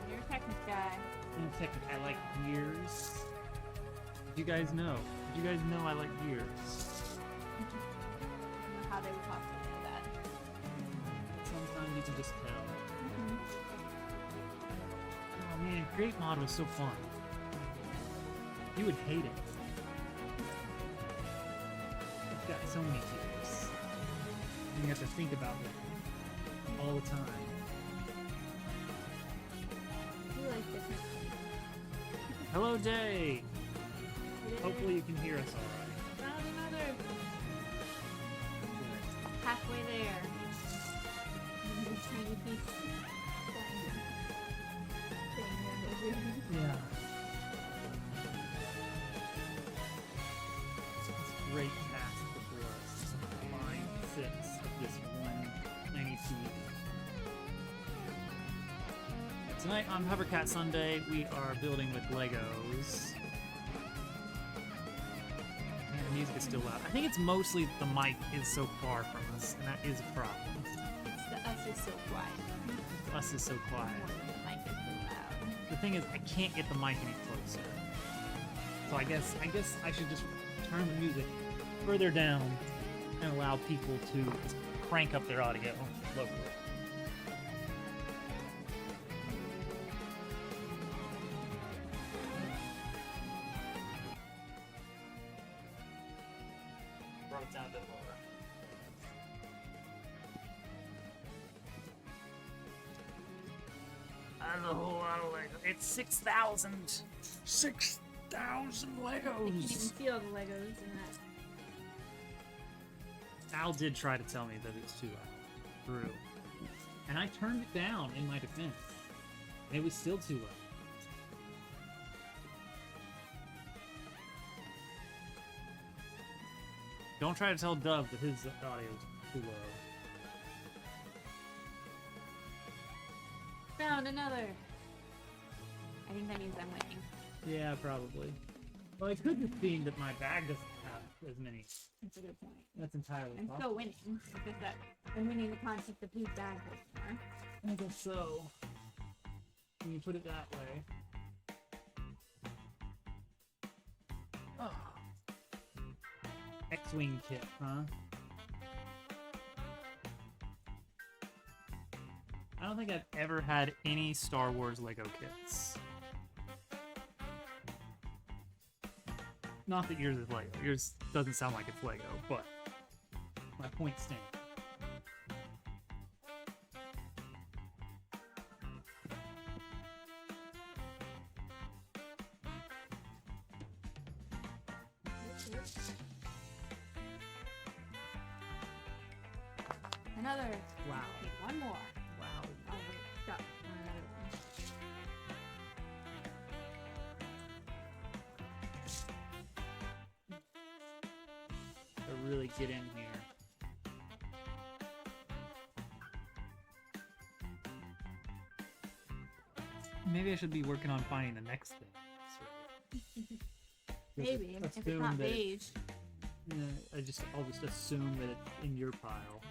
You're a Technic guy. In Technic, I like Gears. Did you guys know? Did you guys know I like Gears? I don't know how they would possibly know that. Sometimes you can just tell. Oh man, Great Mod was so fun. You would hate it. It's got so many features. And you have to think about it all the time. You like different things. Hello, Jay! Hopefully you can hear us alright. Found another. Halfway there. Tiny piece. Yeah. It's a great task before us. Line 6 of this one tiny piece. Tonight on Hovercat Sunday, we are building with Legos. Man, the music is still loud. I think it's mostly the mic is so far from us, and that is a problem. The us is so quiet. Us is so quiet. The mic is so loud. The thing is, I can't get the mic any closer. So I guess I should just turn the music further down and allow people to crank up their audio locally. Brought it down a bit lower. That's a whole lot of Lego. It's 6,000. 6,000 I can't even Legos. see all the Legos in that. Al did try to tell me that it's too loud. True. And I turned it down in my defense. And it was still too loud. Don't try to tell Dub that his audio is too low. Found another. I think that means I'm winning. Yeah, probably. Well, it could just mean that my bag doesn't have as many. That's a good point. That's entirely I'm possible. still winning. It's just that I'm winning the contest of whose bag was more. I guess so. When you put it that way. Oh. X-Wing kit, huh? I don't think I've ever had any Star Wars Lego kits. Not that yours is Lego. Yours doesn't sound like it's Lego, but my point stands. Another. Wow. Okay, one more. Wow. Oh, wait, stop. Another one. To really get in here. Maybe I should be working on finding the next thing. Maybe. If it's Assume not that it- beige. Yeah, I'll just assume that it's in your pile.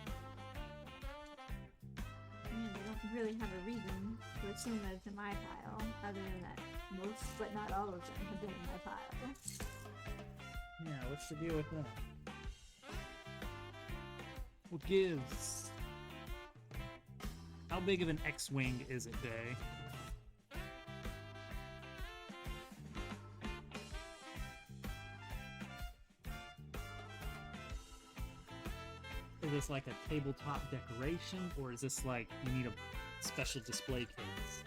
I don't really have a reason to assume that it's in my pile, other than that most, but not all of them, have been in my pile. Yeah, what's the deal with that? What gives? How big of an X-Wing is it, Day? Is this like a tabletop decoration, or is this like you need a special display case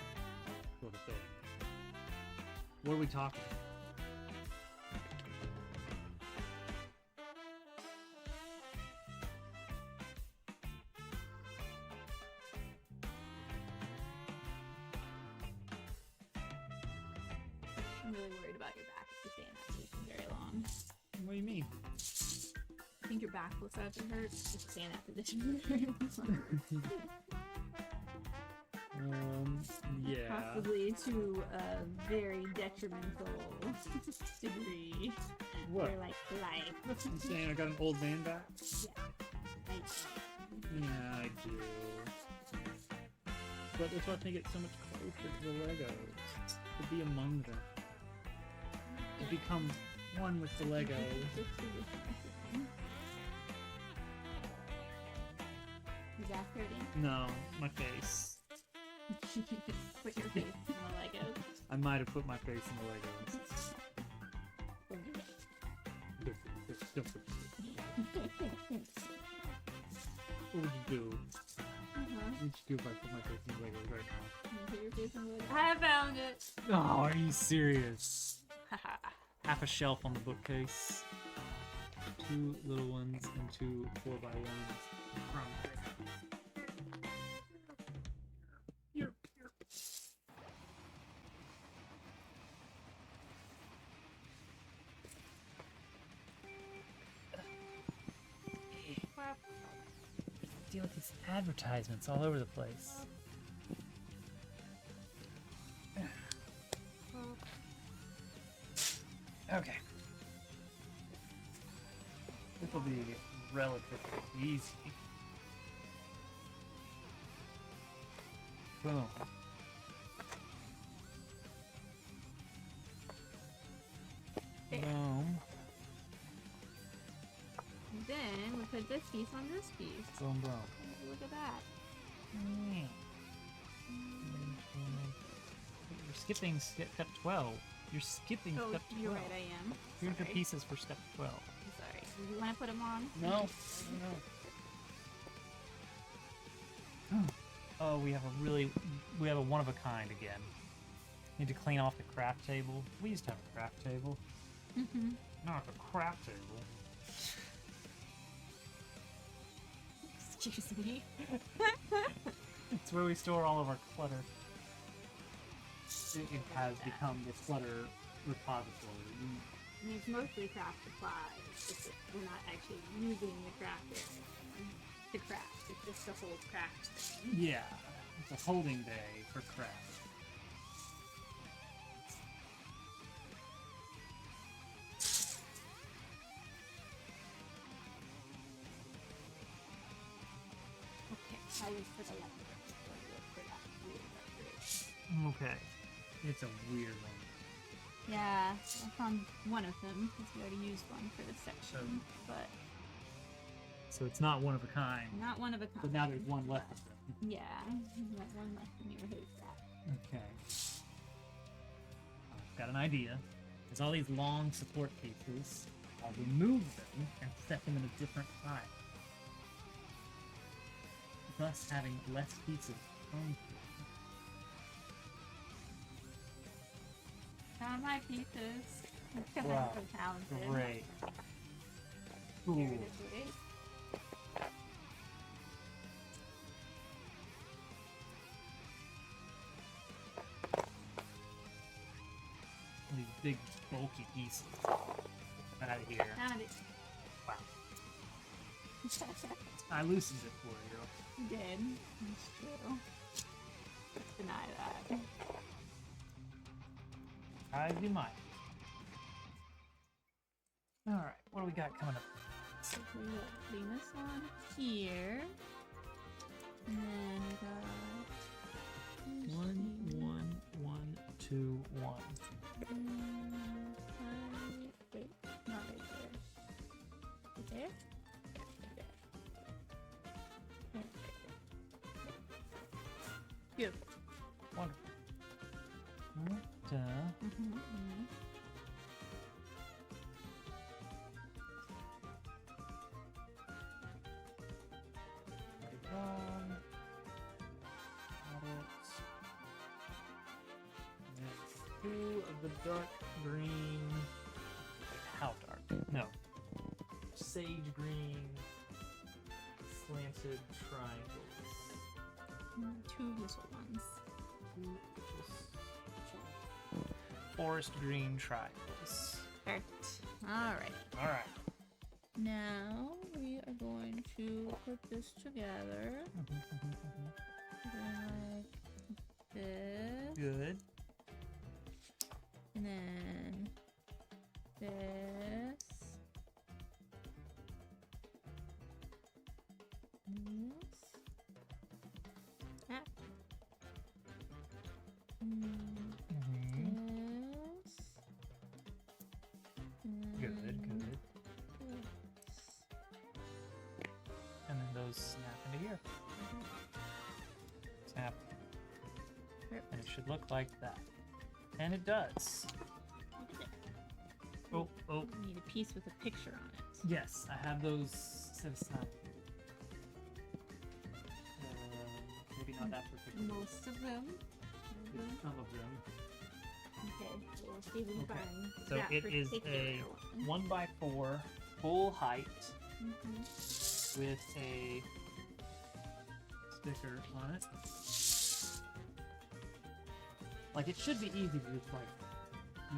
sort of thing? What are we talking? I'm really worried about your back if you stay in that position very long. What do you mean? I think your back will start to hurt if you stay in that position for very long. Yeah. Possibly to a very detrimental degree. What? For like life. You saying I got an old man back? Like, Yeah, I do. But that's why I think it's so much closer to the Legos. To be among them. To become one with the Legos. Your back hurting? No, my face. Put your face in the Legos. I might have put my face in the Legos. What would you do? What would you do if I put my face in the Legos right now? Put your face in the Legos. I found it! Oh, are you serious? Half a shelf on the bookcase. 2 little ones and 2 4x1s. Deal with these advertisements all over the place. Okay. This will be relatively easy. Boom. Boom. Then we put this piece on this piece. Boom, boom. Look at that. You're skipping step 12. You're skipping Oh, step 12. you're right, I am. Here's the Sorry. pieces for step 12. I'm sorry. Do you want to put them on? No. Oh, we have a one of a kind again. Need to clean off the craft table. We used to have a craft table. Mm-hmm. Not a craft table. Excuse me. It's where we store all of our clutter. It has become the clutter repository. I mean, it's mostly craft supplies. It's just, we're not actually using the craft area to craft. It's just the whole craft thing. Yeah, it's a holding bay for craft. Okay, I was for the left. For that weird upgrade. Okay. It's a weird one. Yeah, I found one of them because we already used one for this section, but So it's not one of a kind. not one of a kind. But now there's one left of them. Yeah, there's that one left in your haystack. Okay. I've got an idea. There's all these long support pieces. I'll remove them and set them in a different pile. Thus having less pieces thrown through. Found my pieces. Wow, I'm so talented. Great. Here Cool. it is, wait. These big bulky pieces. Out of here. Found it. Wow. I loosened it for you. You did. It's true. Let's deny that. As you might. Alright, what do we got coming up? So we will clean this one here. And then we got 1, 1, 1, 2, 1. Wait, not right there. Right there? Yeah, right there. Beautiful. Wonderful. 2 of the dark green. How dark? No. Sage green slanted triangles. 2 little ones. 2 forest green triangles. Perfect. Alright. Alright. Now we are going to put this together. Like this. Good. And then this. This. Ah. This. Good, and good. this. And then those snap into here. Snap. Perfect. And it should look like that. And it does. Oh, oh. We need a piece with a picture on it. Yes, I have those set aside. Maybe not that particular. Most of them. Some of them. Okay, so we'll see if we can Okay. find So that it is particular a one. 1x4 full height Mhm. with a sticker on it. Like it should be easy to just like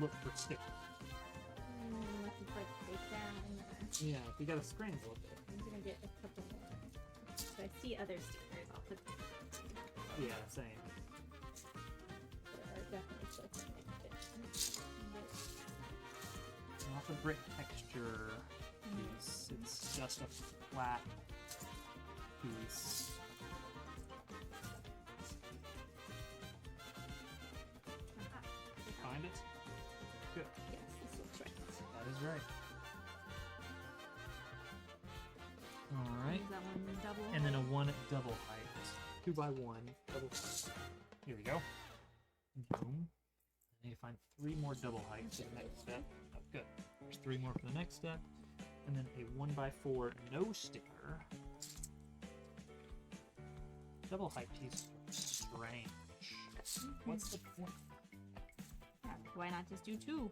look for stickers. Let's just like break down in there. Yeah, if you gotta scramble a bit. I'm gonna get a couple more. So I see other stickers. I'll put them together. Yeah, same. There are definitely still some that fit. Not the brick texture piece. It's just a flat piece. Find it? Good. Yes, this looks right. That is right. Alright. Is that one double? And then a 1 double height. 2x1 double height. Here we go. Boom. I need to find 3 more double heights for the next step. Oh, good. There's 3 more for the next step. And then a 1x4 no sticker. Double height piece. Strange. What's the point? Yeah, why not just do 2?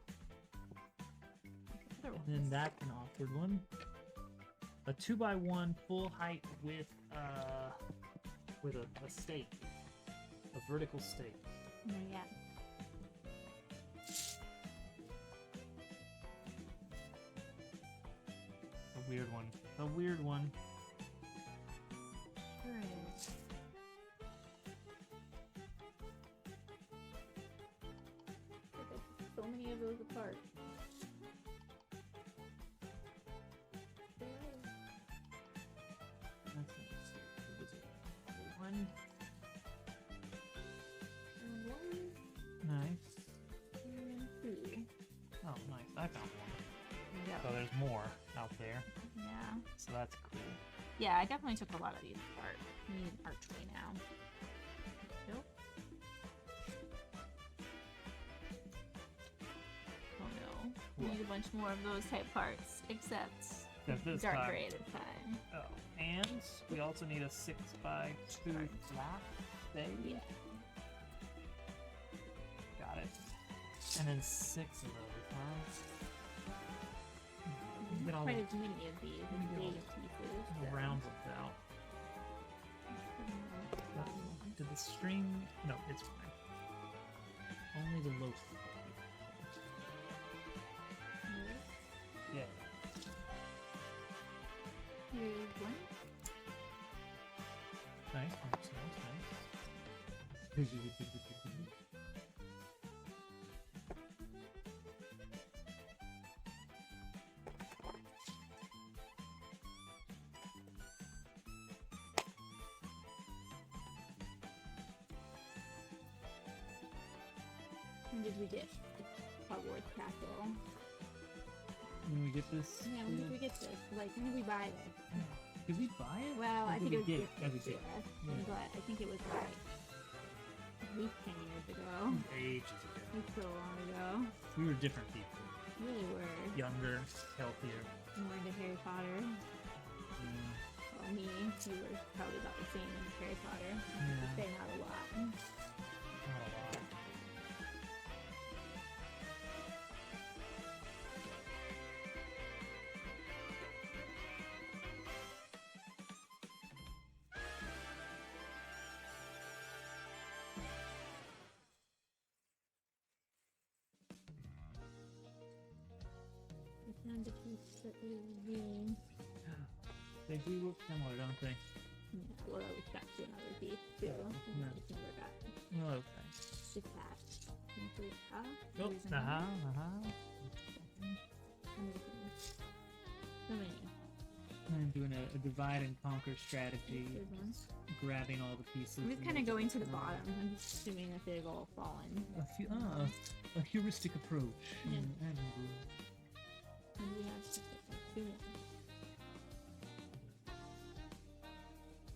Other And then ones. that's an awkward one. A 2x1 full height with a stake. A vertical stake. No, yeah. A weird one. A weird one. Sure is. So many of those apart. That's interesting. What was it? One. Nice. Oh, nice. I found one. Yeah. So there's more out there. Yeah. So that's cool. Yeah, I definitely took a lot of these apart. We need an archway now. Nope. Oh no. We What? need a bunch more of those type parts, except Except this dark time. gray this time. Oh, and we also need a 6x2 flat thing. Yeah. Got it. And then 6 of those, huh? Get all Quite the as many of these get all big pieces. so- rounds of out. Did the string? No, it's fine. Only the low. Yeah. Here's one. Nice, nice, nice, nice. When did we get Hogwarts Castle? When we get this, Yeah, when did we get this? Like, when did we buy this? did we buy it? Well, Or I did think it we was get as a gifted to gift? us, Yeah. but I think it was like at least 10 years ago. Ages ago. It was so long ago. We were different people. We really were. Younger, healthier. More into Harry Potter. Mm, Well, me, you were probably about the same into Harry Potter. Yeah. Say not a lot. not a lot. And the piece that is the. They do look similar, don't they? Yeah, well, it's got to another piece too. Yeah. I just never got Oh, okay. detached. Simply up. Oh, Using uh-huh, them. uh-huh. I'm making so many. I'm doing a divide and conquer strategy, Good one. grabbing all the pieces. I'm just and kind of then- going to the bottom. I'm just assuming that they've all fallen. A heuristic approach. Yeah. Admirable. And we have to pick up 2 more.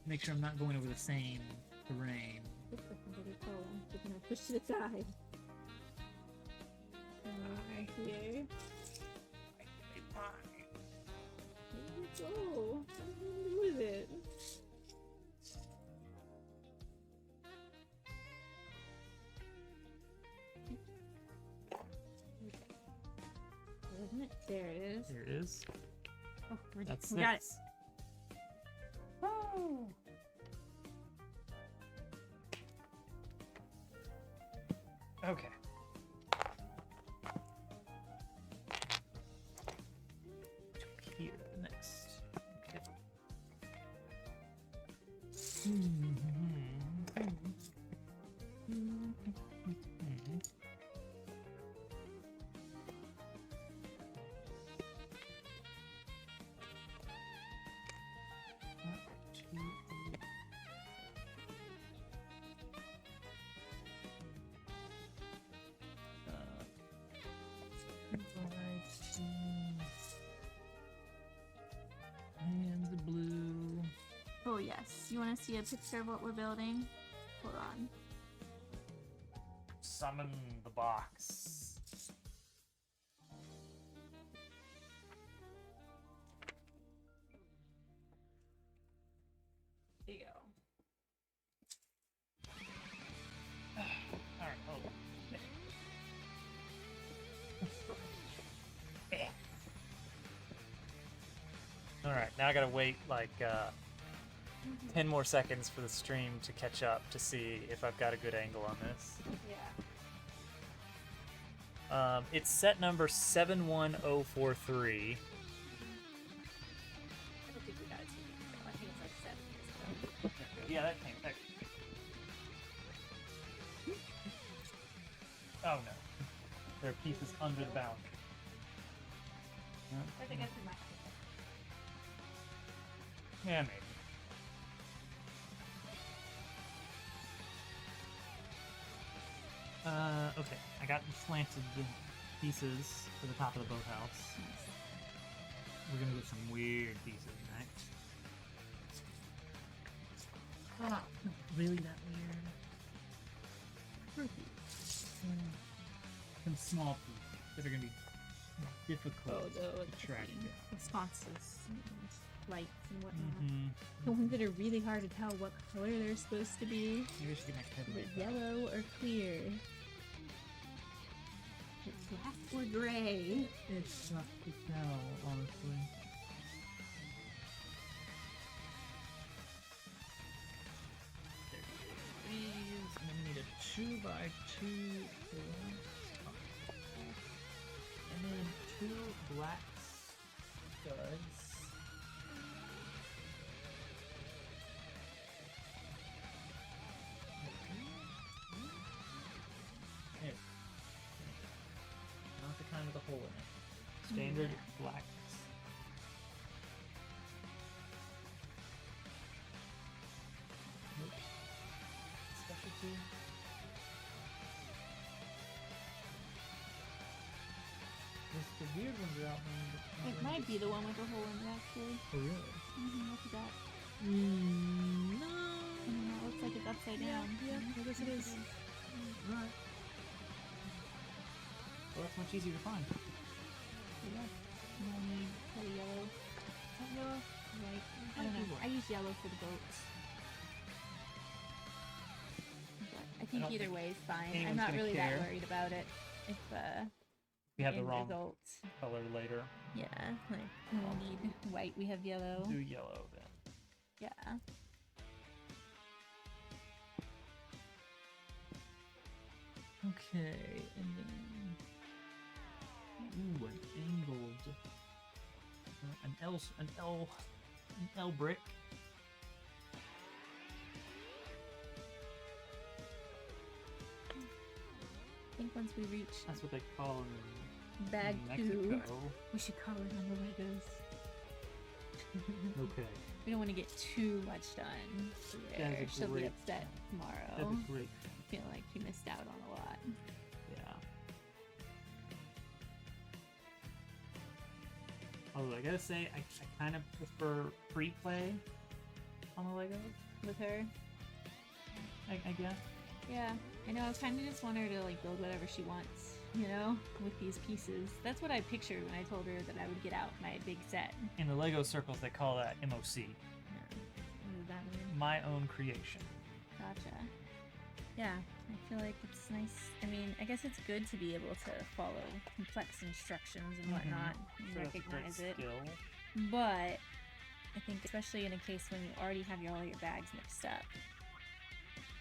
Make sure I'm not going over the same terrain. This person's really cool. Just gonna push to the side. And here. There we go. Nothing to do with it. Isn't it? There it is. There it is. Oh, That's we got it. 6. Okay. Here next. Okay. And the blue. Oh yes. You want to see a picture of what we're building? Hold on. Summon the box. There you go. Alright, hold on. Alright, now I gotta wait like 10 more seconds for the stream to catch up to see if I've got a good angle on this. Yeah. It's set number 71043. I don't think we got it 2 weeks ago. I think it's like 7 years ago. Yeah, that came. Oh no. There are pieces under the boundary. I think I threw my hat. Yeah, maybe. Okay. I got the slanted pieces for the top of the boathouse. We're gonna get some weird pieces next. Really that weird? Some small pieces that are gonna be difficult to track. Responses, lights, and whatnot. Mm-hmm. The ones that are really hard to tell what color they're supposed to be. Maybe I should get my Is headlight it back. yellow or clear? It's black or gray. It's tough to tell, honestly. These, and then we need a 2x2 and then 2 black studs. There. Not the kind with a hole in it. Standard black. Nope. Specialty. The weird ones are out there. It might be the one with the hole in it, actually. Oh, really? Look at that. No. It looks like it's upside down. Yeah, I guess it is. Alright. Well, that's much easier to find. Yeah. And then we need probably yellow. Is that yellow? Right. I don't know. I use yellow for the boats. But I think don't either think way is fine. I'm anyone's not gonna really care. that worried about it. If We have the end wrong result. color later. Yeah. Like we need white. We have yellow. Do yellow then. Yeah. Okay, and then ooh, an angled L brick. I think once we reach That's what they call them in bag Mexico. 2, we should color on the Legos. Okay. We don't want to get too much done. That There. is a She'll be great upset tomorrow. That'd be great. Feel like she missed out on a lot. Yeah. Although I gotta say, I kind of prefer free play on the Legos With her? I guess. Yeah. I know, I kind of just want her to like build whatever she wants, you know, with these pieces. That's what I pictured when I told her that I would get out my big set. In the Lego circles, they call that MOC, What does that mean? my own creation. Gotcha. Yeah, I feel like it's nice. I mean, I guess it's good to be able to follow complex instructions and whatnot and So that's a great recognize it. skill. But I think especially in a case when you already have all your bags mixed up,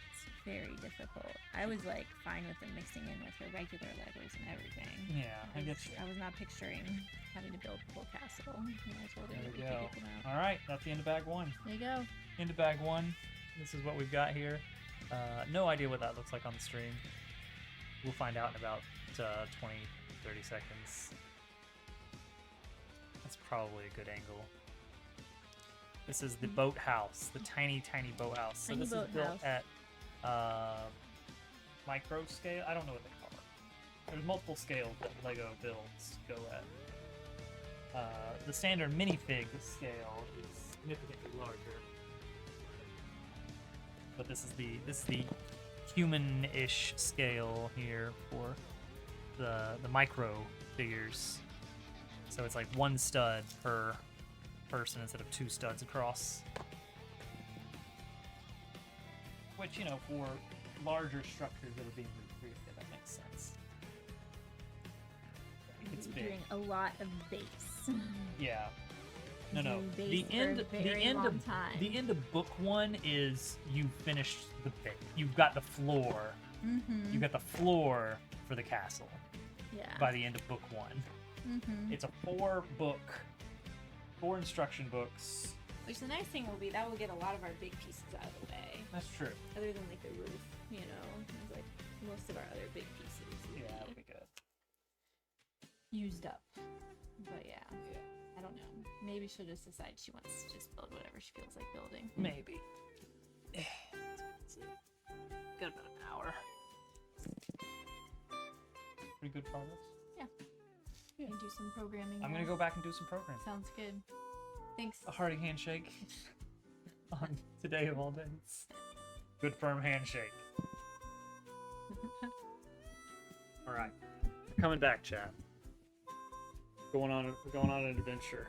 it's very difficult. I was like fine with them mixing in with her regular Legos and everything. Yeah, I get you. I was not picturing having to build the whole castle when I told her There that we we go. could get them out. All right, that's the end of bag 1. There you go. Into bag 1. This is what we've got here. No idea what that looks like on the stream. We'll find out in about 20, 30 seconds. That's probably a good angle. This is the boathouse, the tiny, tiny boathouse. So Tiny this is built boathouse. at micro scale. I don't know what they call it. There's multiple scales that Lego builds go at. The standard minifig scale is significantly larger. But this is the human-ish scale here for the micro figures. So it's like 1 stud per person instead of 2 studs across. Which, you know, for larger structures that are being recreated, that makes sense. It's You're big. doing a lot of base. Yeah. No. Doing The base for end. a very The long end of time. the end of book 1 is you finished the base. You've got the floor. Mm-hmm. You got the floor for the castle Yeah. by the end of book 1. Mm-hmm. It's a 4 instruction books. Which the nice thing will be that will get a lot of our big pieces out of the way. That's true. Other than like the roof, you know, it's like most of our other big pieces will Yeah, that be would be good. used up. But yeah, I don't know. Maybe she'll just decide she wants to just build whatever she feels like building. Maybe. Got about an hour. Pretty good progress. And do some programming. I'm gonna now. go back and do some programming. Sounds good. Thanks. A hearty handshake on today of all days. Good firm handshake. All right, coming back, chat. We're going on an adventure.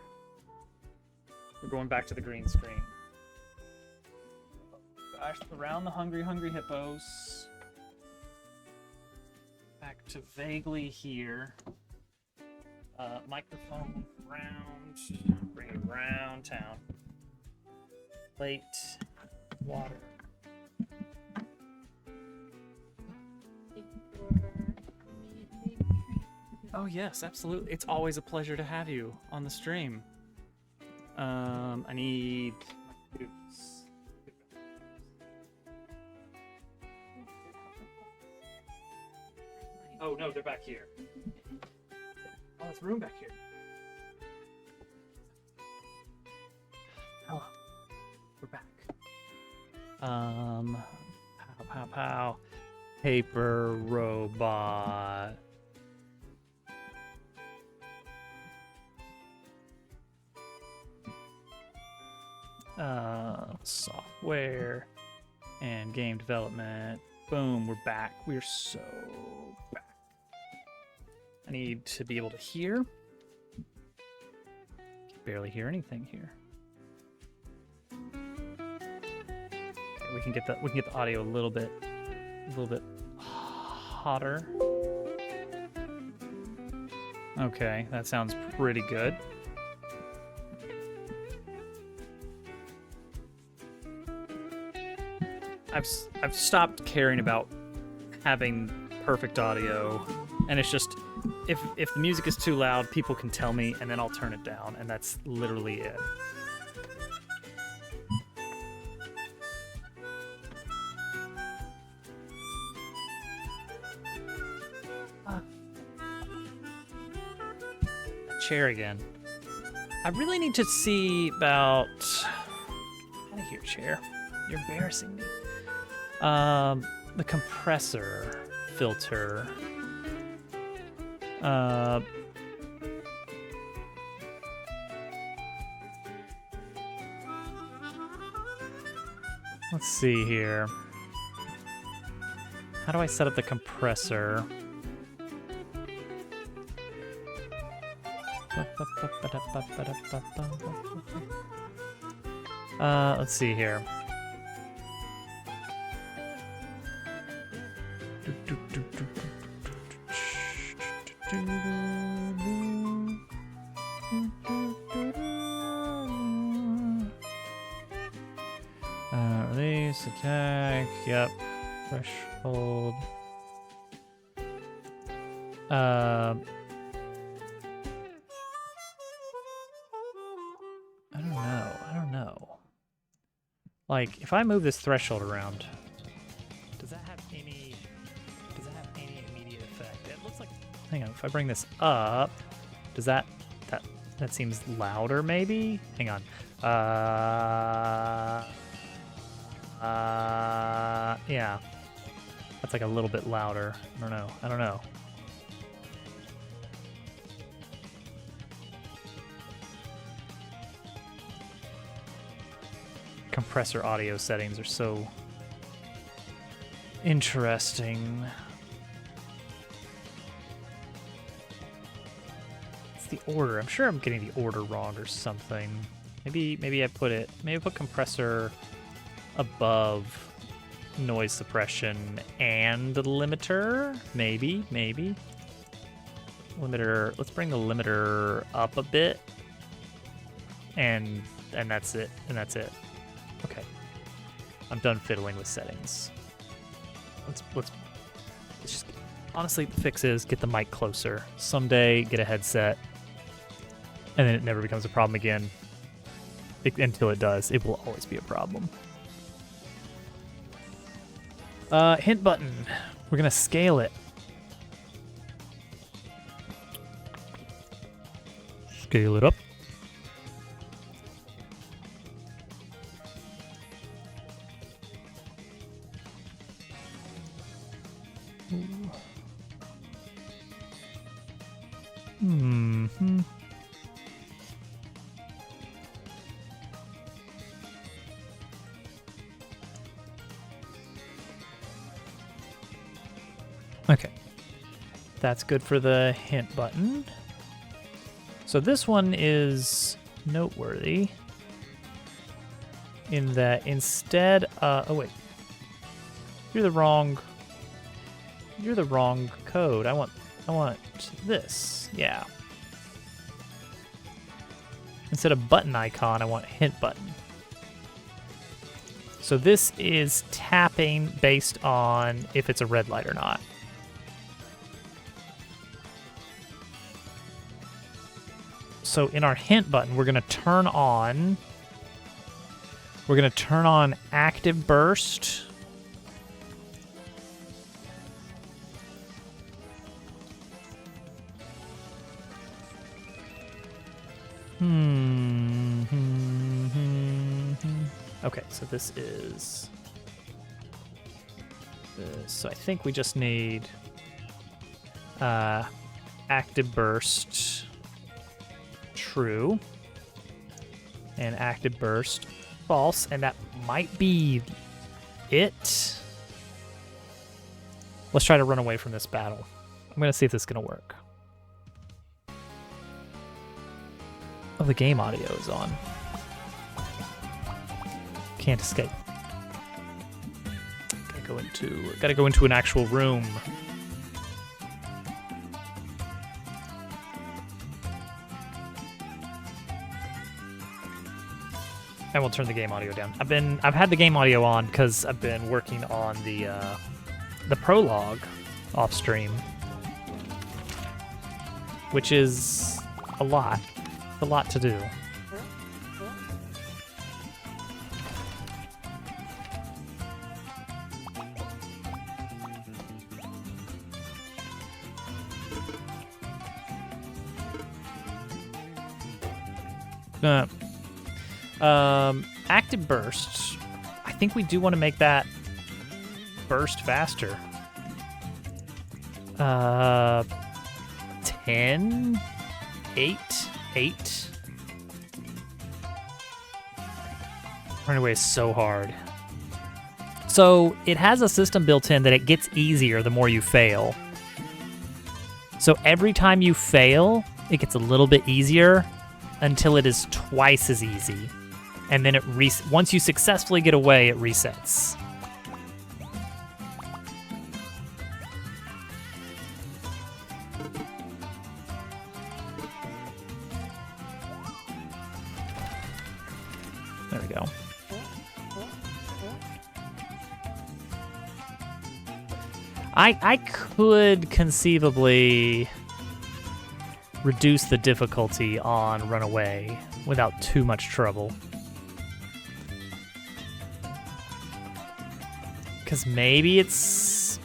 We're going back to the green screen. Gosh, around the hungry hippos. Back to vaguely here. Microphone round. Bring it around town. Plate. Water. Oh yes, absolutely. It's always a pleasure to have you on the stream. I need boots. Oh no, they're back here. Oh, there's room back here. Oh, we're back. Pow, pow, pow. Paper robot. Software and game development. Boom, we're back. We're so back. I need to be able to hear. Can barely hear anything here. Okay, we can get the audio a little bit hotter. Okay, that sounds pretty good. I've stopped caring about having perfect audio And it's just, if the music is too loud, people can tell me, and then I'll turn it down, and that's literally it. Chair again. I really need to see about... Out of here, chair. You're embarrassing me. The compressor filter. Let's see here. How do I set up the compressor? Let's see here. Release, attack, yep. Threshold. I don't know. Like, if I move this threshold around, does that have any immediate effect? It looks like, hang on, if I bring this up, does that seems louder maybe? Hang on. Yeah. That's like a little bit louder. I don't know. Compressor audio settings are so interesting. It's the order. I'm sure I'm getting the order wrong or something. Maybe I put compressor above noise suppression and the limiter. Maybe. Limiter. Let's bring the limiter up a bit. And that's it. Okay. I'm done fiddling with settings. Let's just, honestly, the fix is get the mic closer. Someday, get a headset, and then it never becomes a problem again. Until it does, it will always be a problem. Hint button. We're gonna scale it. Scale it up. Mm-hmm. Okay. That's good for the hint button. So this one is noteworthy in that instead oh wait. You're the wrong code. I want this. Yeah. Instead of button icon, I want hint button. So this is tapping based on if it's a red light or not. So in our hint button, we're going to turn on active burst. Okay, so this is this. So I think we just need active burst true and active burst false, and that might be it. Let's try to run away from this battle. I'm gonna see if this is gonna work. Oh, the game audio is on. Can't escape. Gotta go into an actual room. I will turn the game audio down. I've had the game audio on because I've been working on the prologue off stream. which is a lot. A lot to do. Active burst. I think we do want to make that burst faster. 10, 8, 8. Running away is so hard. So it has a system built in that it gets easier the more you fail. So every time you fail, it gets a little bit easier until it is twice as easy. And then once you successfully get away, it resets. There we go. I could conceivably reduce the difficulty on Runaway without too much trouble. Because maybe it's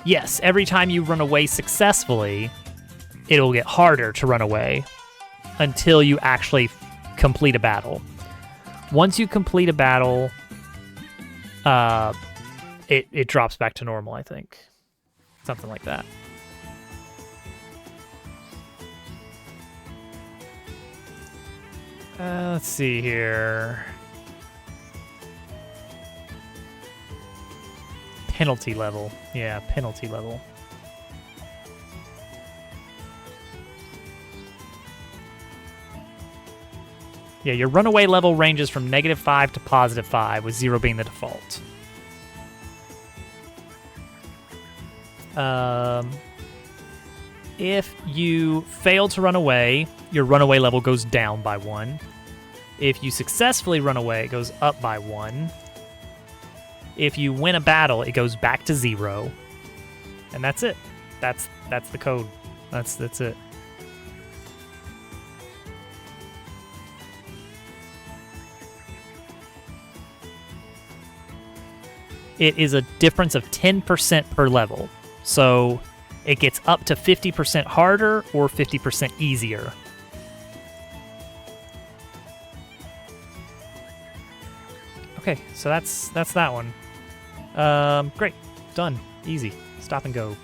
yes, every time you run away successfully, it'll get harder to run away until you actually complete a battle. Once you complete a battle, it drops back to normal, I think. Something like that. Let's see here. Penalty level. Yeah, penalty level. Yeah, your runaway level ranges from -5 to +5, with 0 being the default. If you fail to run away, your runaway level goes down by 1. If you successfully run away, it goes up by 1. If you win a battle, it goes back to 0. And that's it. That's the code. That's it. It is a difference of 10% per level. So it gets up to 50% harder or 50% easier. Okay, so that's that one. Great, done, easy. Stop and go.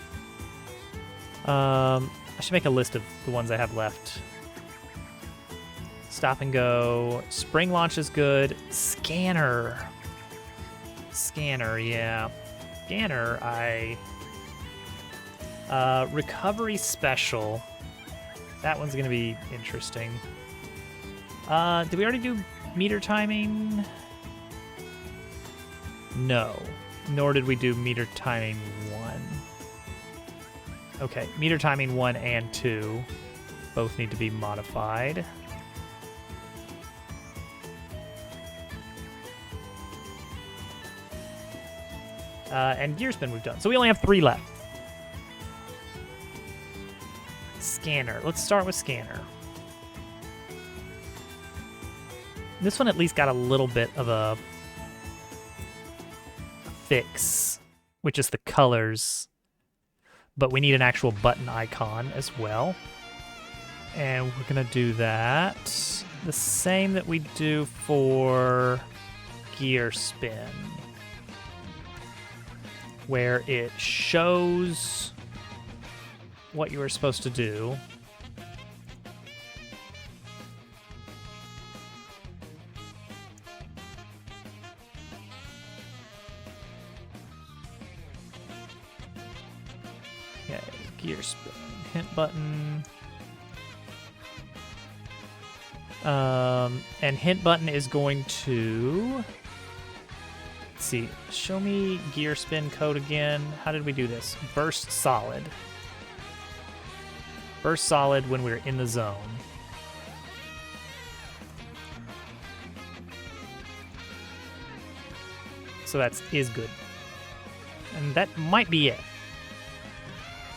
I should make a list of the ones I have left. Stop and go. Spring launch is good. Scanner, yeah. Scanner, recovery special. That one's gonna be interesting. Did we already do meter timing? No. Nor did we do meter timing 1. Okay, meter timing 1 and 2 both need to be modified. And gear spin we've done. So we only have 3 left. Scanner. Let's start with scanner. This one at least got a little bit of a fix, which is the colors. But we need an actual button icon as well. And we're going to do that the same that we do for gear spin, where it shows what you were supposed to do. Okay, gear spin, hint button. And hint button is going to... Let's see, show me gear spin code again. How did we do this? Burst solid. Burst solid when we're in the zone. So that's is good. And that might be it.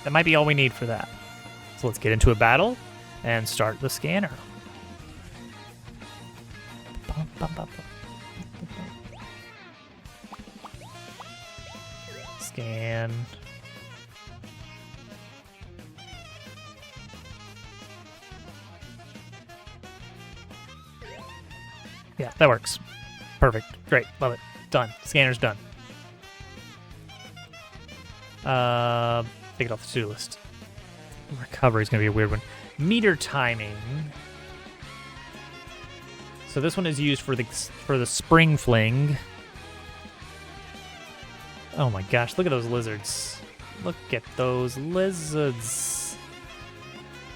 That might be all we need for that. So let's get into a battle and start the scanner. Bum, bum, bum, bum. Scan. Yeah, that works. Perfect. Great. Love it. Done. Scanner's done. Take it off the to-do list. Recovery is going to be a weird one. Meter timing. So this one is used for the spring fling. Oh my gosh, look at those lizards. Look at those lizards.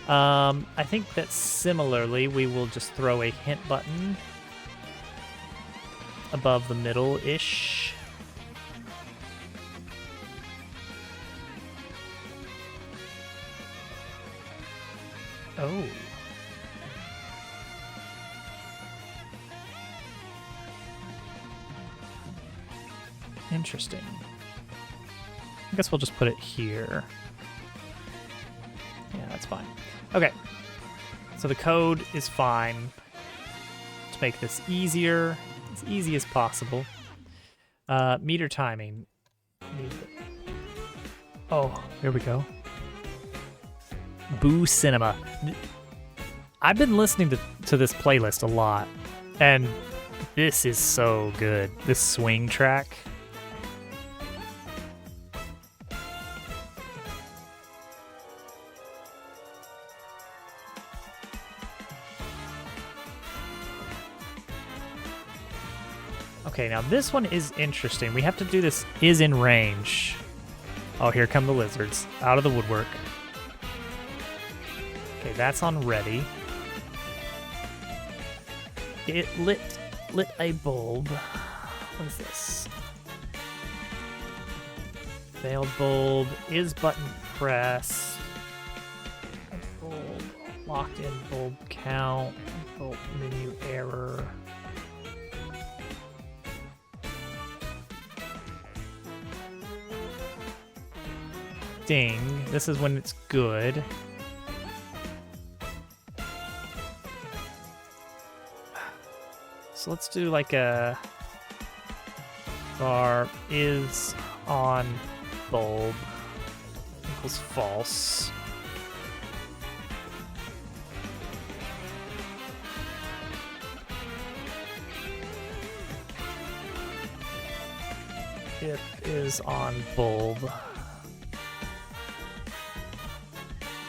I think that similarly we will just throw a hint button above the middle-ish. Oh. Interesting. I guess we'll just put it here. Yeah, that's fine. Okay. So the code is fine. To make this easier, as easy as possible. Meter timing. Oh, here we go. Boo Cinema. I've been listening to this playlist a lot, and this is so good. This swing track. Okay, now this one is interesting. We have to do this is in range. Oh, here come the lizards out of the woodwork. Okay, that's on ready. It lit a bulb. What is this? Failed bulb. Is button pressed. Bulb. Locked in bulb count. Bulb menu error. Ding. This is when it's good. So let's do like a bar is on bulb equals false. If is on bulb.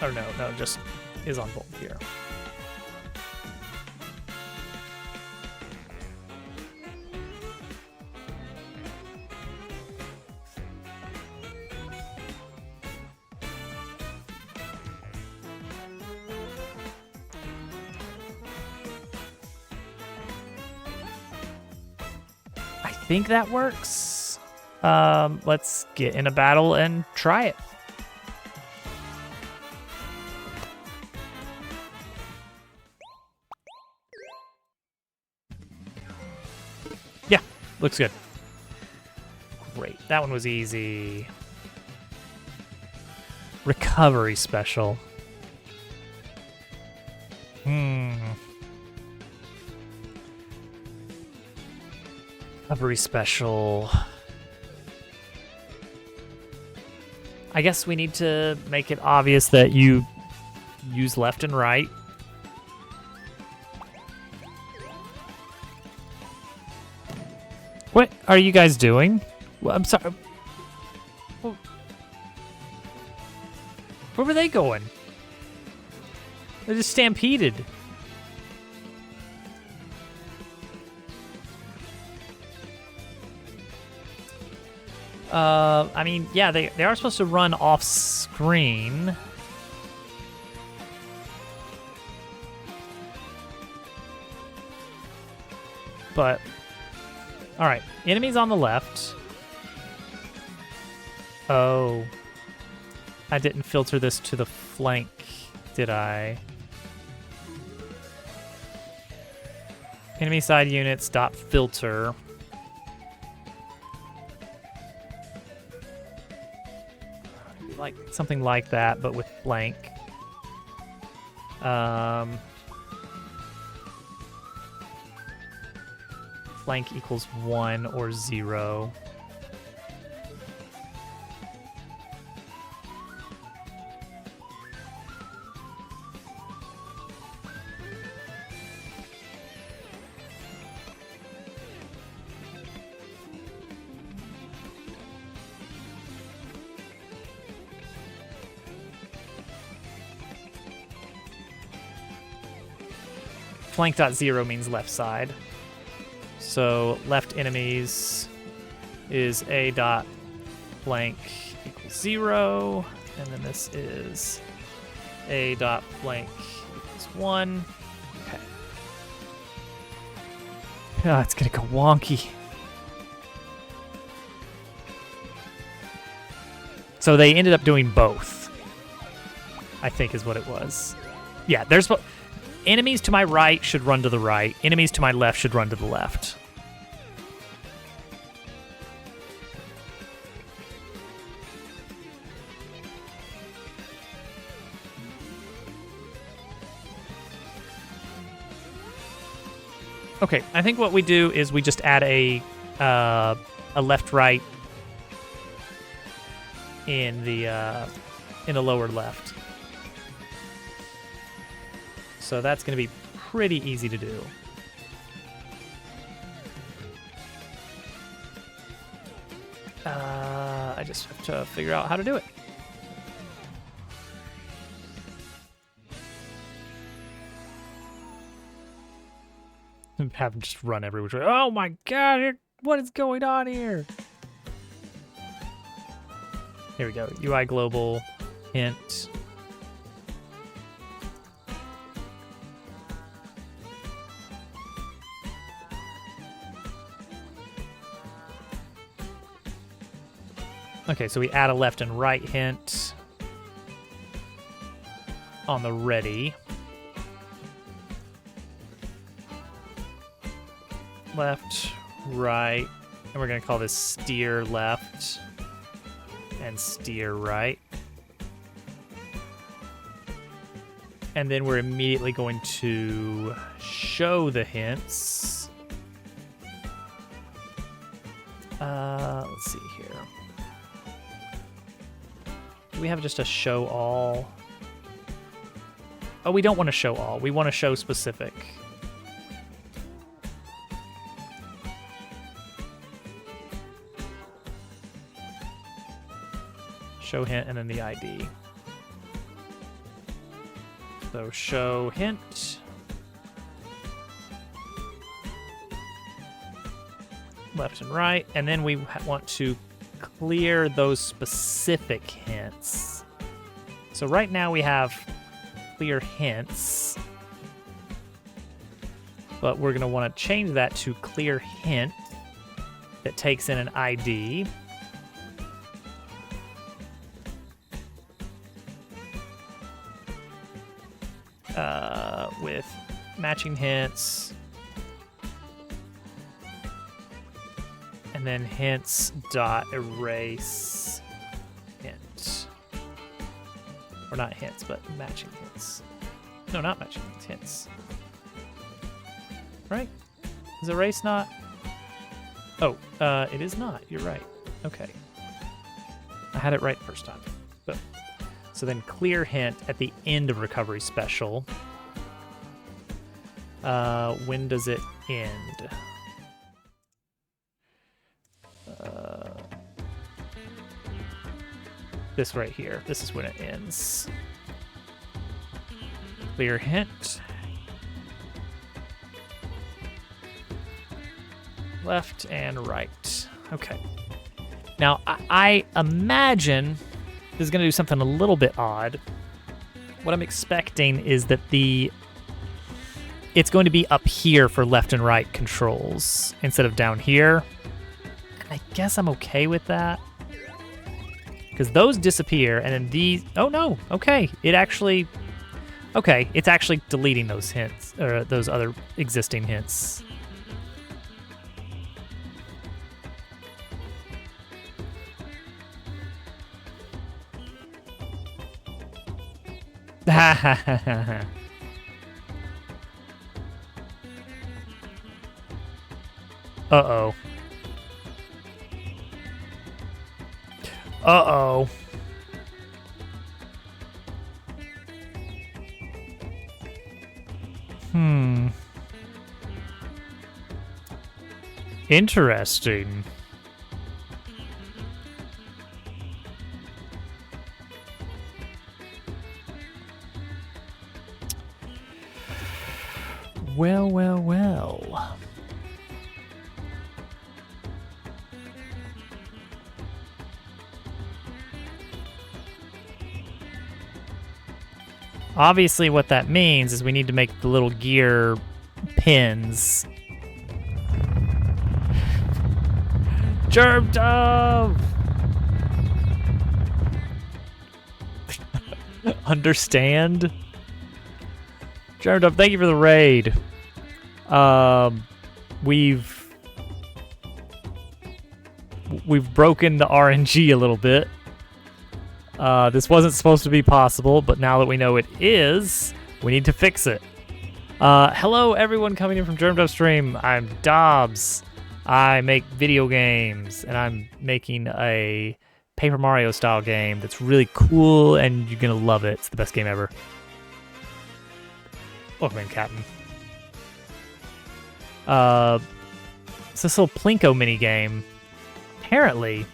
Oh no, just is on bulb here. I think that works. Let's get in a battle and try it. Yeah, looks good. Great. That one was easy. Recovery special. Recovery special. I guess we need to make it obvious that you use left and right. What are you guys doing? Well, I'm sorry. Where were they going? They just stampeded. I mean, yeah, they are supposed to run off screen. But, all right, enemies on the left. Oh, I didn't filter this to the flank, did I? Enemy side units, dot filter. like something like that, but with blank. Flank equals 1 or 0. Flank.0 means left side. So left enemies is a dot blank equals 0, and then this is a dot blank equals 1. Okay. Oh, it's gonna go wonky. So they ended up doing both, I think is what it was. Yeah, there's enemies to my right should run to the right. Enemies to my left should run to the left. Okay, I think what we do is we just add a left-right in the lower left. So that's going to be pretty easy to do. I just have to figure out how to do it. Have them just run every which way. Oh my god, what is going on here? Here we go. UI global hint. Okay, so we add a left and right hint on the ready. Left, right, and we're going to call this steer left and steer right. And then we're immediately going to show the hints. Let's see here. Do we have just a show all? Oh, we don't want to show all. We want to show specific. Show hint and then the ID. So show hint. Left and right. And then we want to clear those specific hints. So right now we have clear hints. But we're going to want to change that to clear hint that takes in an ID. With matching hints, and then hints dot erase hint, or not hints, but matching hints. No, not matching hints. Hints. Right? Is erase not? Oh, it is not. You're right. Okay. I had it right the first time. But so then clear hint at the end of recovery special. When does it end? This right here. This is when it ends. Clear hint. Left and right. Okay. Now, I imagine this is going to do something a little bit odd. What I'm expecting is that it's going to be up here for left and right controls instead of down here. I guess I'm okay with that. Because those disappear, and then these... Oh, no. Okay. It actually... Okay. It's actually deleting those hints, or those other existing hints. Uh-oh. Uh-oh. Interesting. Well, well, well. Obviously, what that means is we need to make the little gear pins. Germ Dove! Understand? Germ Dove, thank you for the raid. We've broken the RNG a little bit. This wasn't supposed to be possible, but now that we know it is, we need to fix it. Hello, everyone coming in from Germ Dove Stream. I'm Dobbs. I make video games, and I'm making a Paper Mario style game that's really cool, and you're gonna love it. It's the best game ever. Welcome in, Captain. It's this little Plinko mini game. Apparently,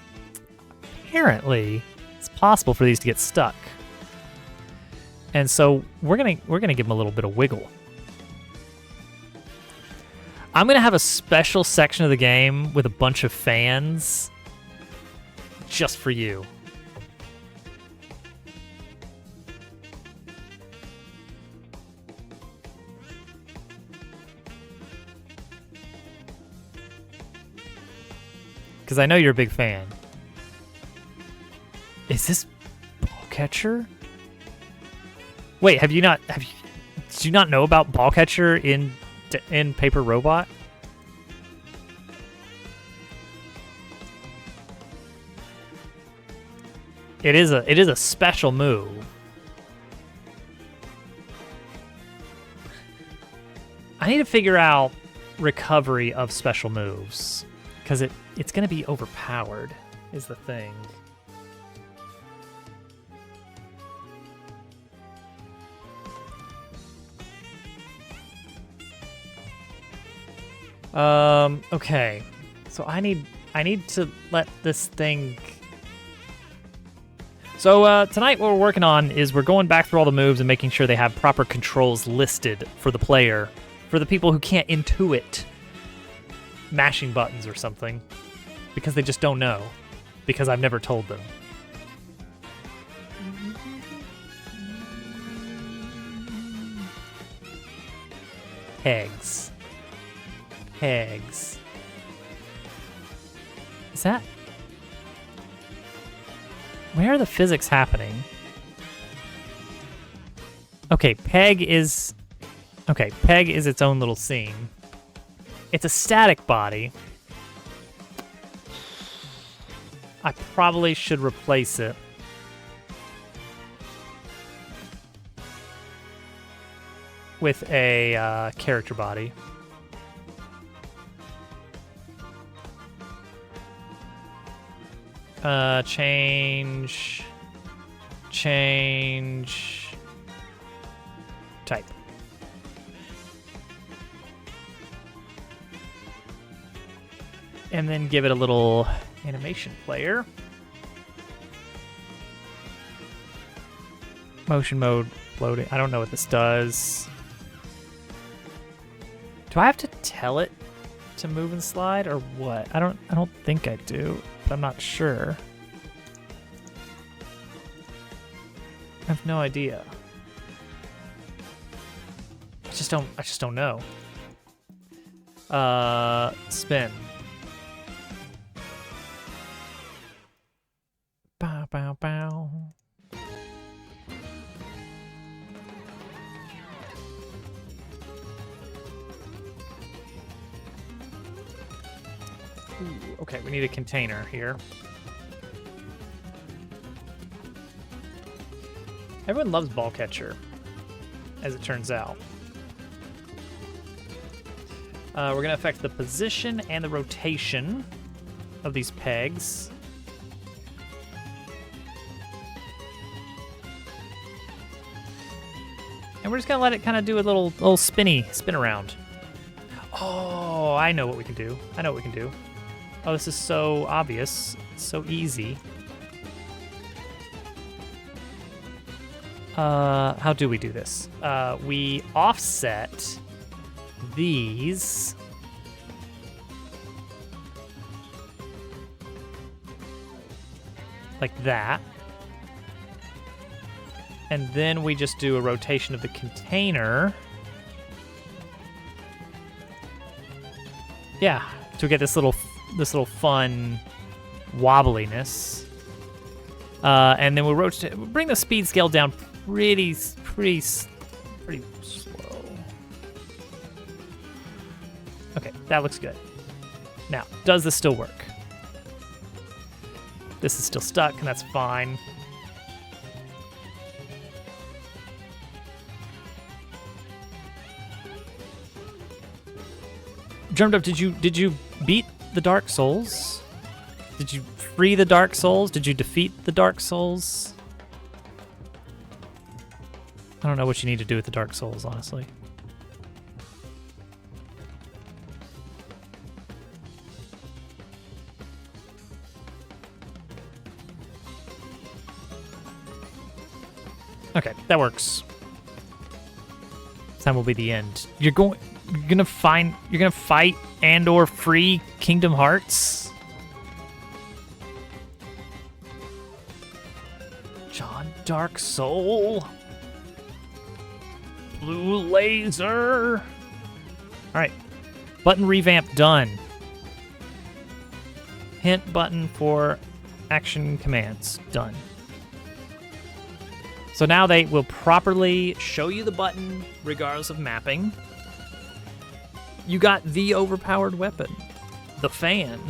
it's possible for these to get stuck, and so we're gonna give them a little bit of wiggle. I'm gonna have a special section of the game with a bunch of fans just for you. Because I know you're a big fan. Is this Ball Catcher? Wait, did you not know about Ball Catcher in Paper Robot? It is a special move. I need to figure out recovery of special moves, because it's going to be overpowered is the thing. Okay. So I need to let this thing. So tonight what we're working on is we're going back through all the moves and making sure they have proper controls listed for the player, for the people who can't intuit mashing buttons or something, because they just don't know, because I've never told them. Pegs. Is that... Where are the physics happening? Okay, peg is its own little scene. It's a static body. I probably should replace it. With a character body. Change type. And then give it a little animation player. Motion mode loading. I don't know what this does. Do I have to tell it to move and slide or what? I don't think I do, but I'm not sure. I have no idea. I just don't know. Spin. Bow, bow, bow. Ooh, okay, we need a container here. Everyone loves ball catcher, as it turns out. We're going to affect the position and the rotation of these pegs. And we're just going to let it kind of do a little spin around. Oh, I know what we can do. Oh, this is so obvious. So easy. How do we do this? We offset these like that. And then we just do a rotation of the container. Yeah, to get this little fun wobbliness. And then we'll bring the speed scale down pretty slow. Okay, that looks good. Now, does this still work? This is still stuck, and that's fine. Drummed Up, did you beat the Dark Souls? Did you free the Dark Souls? Did you defeat the Dark Souls? I don't know what you need to do with the Dark Souls, honestly. Okay, that works. This time will be the end. You're gonna fight and or free Kingdom Hearts? John Dark Soul. Blue Laser. All right, button revamp done. Hint button for action commands done. So now they will properly show you the button regardless of mapping. You got the overpowered weapon, the fan.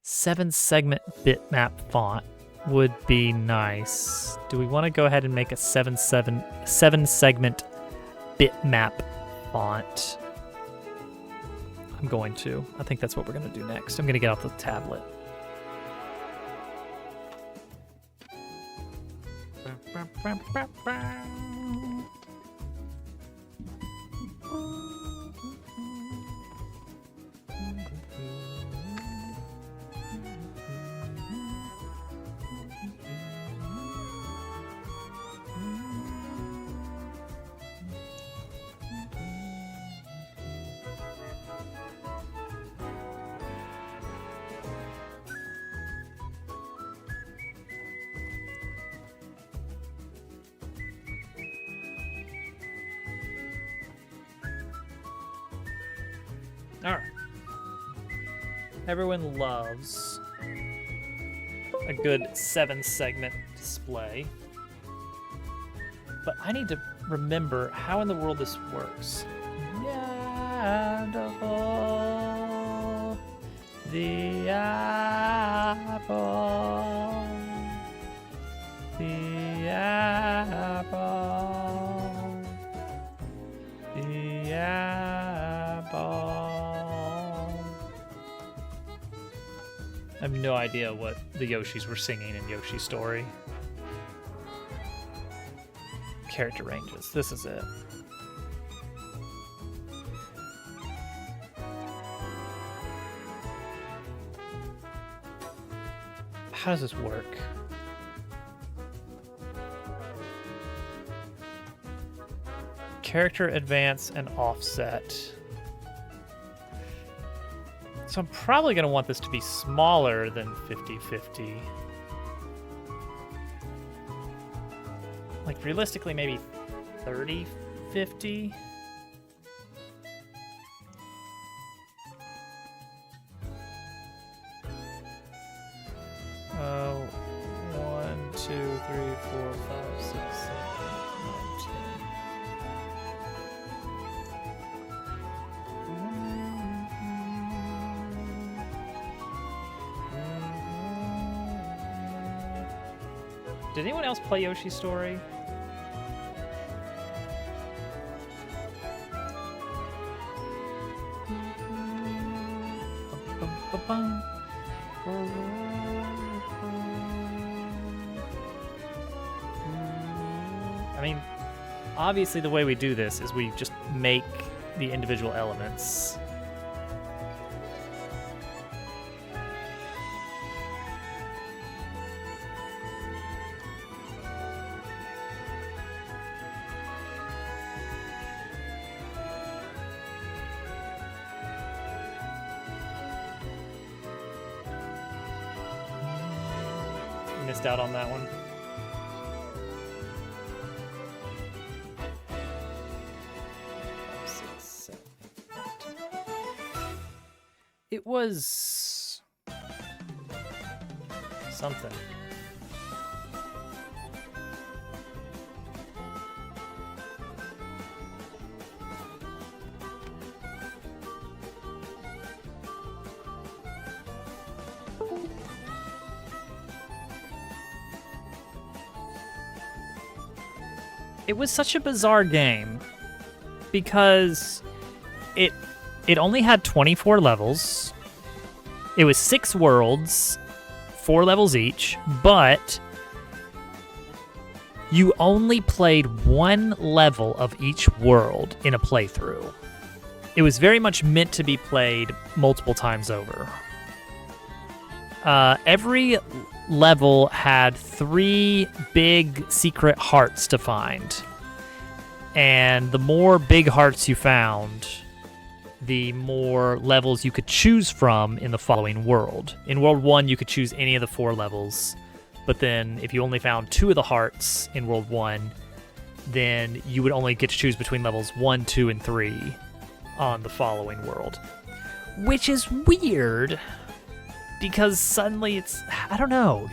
Seven-segment bitmap font would be nice. Do we want to go ahead and make a seven-segment bitmap font? I'm going to. I think that's what we're going to do next. I'm going to get off the tablet. All right. Everyone loves a good 7-segment display. But I need to remember how in the world this works. Yandable, the apple, the apple, the apple. I have no idea what the Yoshis were singing in Yoshi's Story. Character ranges. This is it. How does this work? Character advance and offset. So I'm probably going to want this to be smaller than 50-50. Like realistically, maybe 30-50. Oh, 1, 2, 3, 4, 5, 6, 7, Did anyone else play Yoshi's Story? I mean, obviously the way we do this is we just make the individual elements. Missed out on that one. It was something. It was such a bizarre game because it only had 24 levels. It was 6 worlds, 4 levels each, but you only played 1 level of each world in a playthrough. It was very much meant to be played multiple times over. Every level had 3 big secret hearts to find. And the more big hearts you found, the more levels you could choose from in the following world. In World 1, you could choose any of the 4 levels, but then if you only found 2 of the hearts in World 1, then you would only get to choose between levels 1, 2, and 3 on the following world. Which is weird, because suddenly I don't know,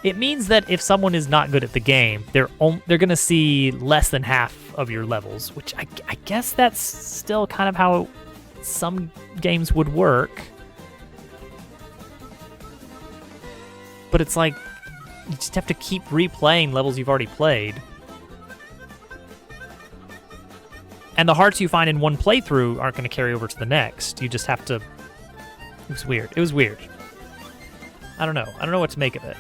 it means that if someone is not good at the game, they're going to see less than half of your levels, which I guess that's still kind of how some games would work. But it's like, you just have to keep replaying levels you've already played. And the hearts you find in one playthrough aren't going to carry over to the next. You just have to... It was weird. It was weird. I don't know. I don't know what to make of it.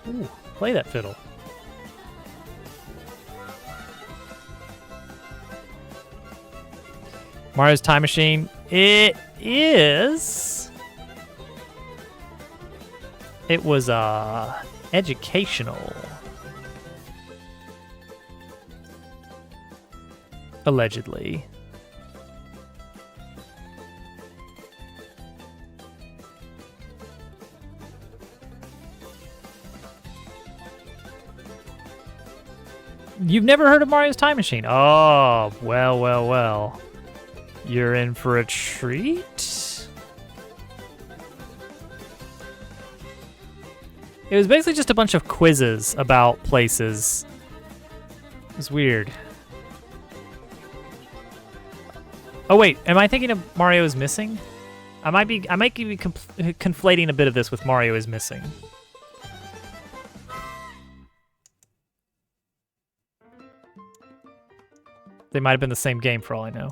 Ooh, play that fiddle. Mario's Time Machine. It is. It was educational. Allegedly. You've never heard of Mario's Time Machine? Oh, well, well, well. You're in for a treat. It was basically just a bunch of quizzes about places. It was weird. Oh wait, am I thinking of Mario is Missing? I might be conflating a bit of this with Mario is Missing. They might have been the same game for all I know.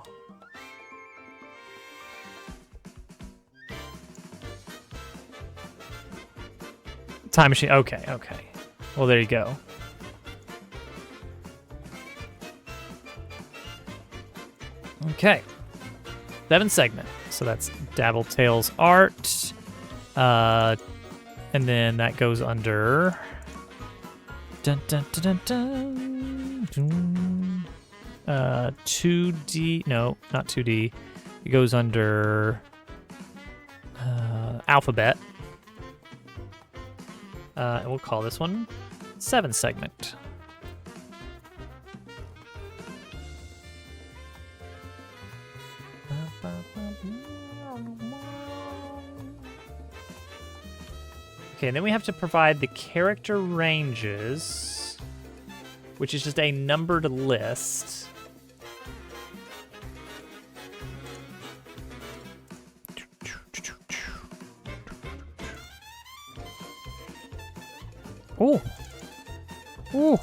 Time Machine. Okay, okay. Well, there you go. Okay. 7th segment. So that's Dabble Tales art. And then that goes under... Dun, dun, dun, dun, dun. 2D... No, not 2D. It goes under... Alphabet. And we'll call this one 7 segment. Okay, and then we have to provide the character ranges, which is just a numbered list. Oh. Ooh.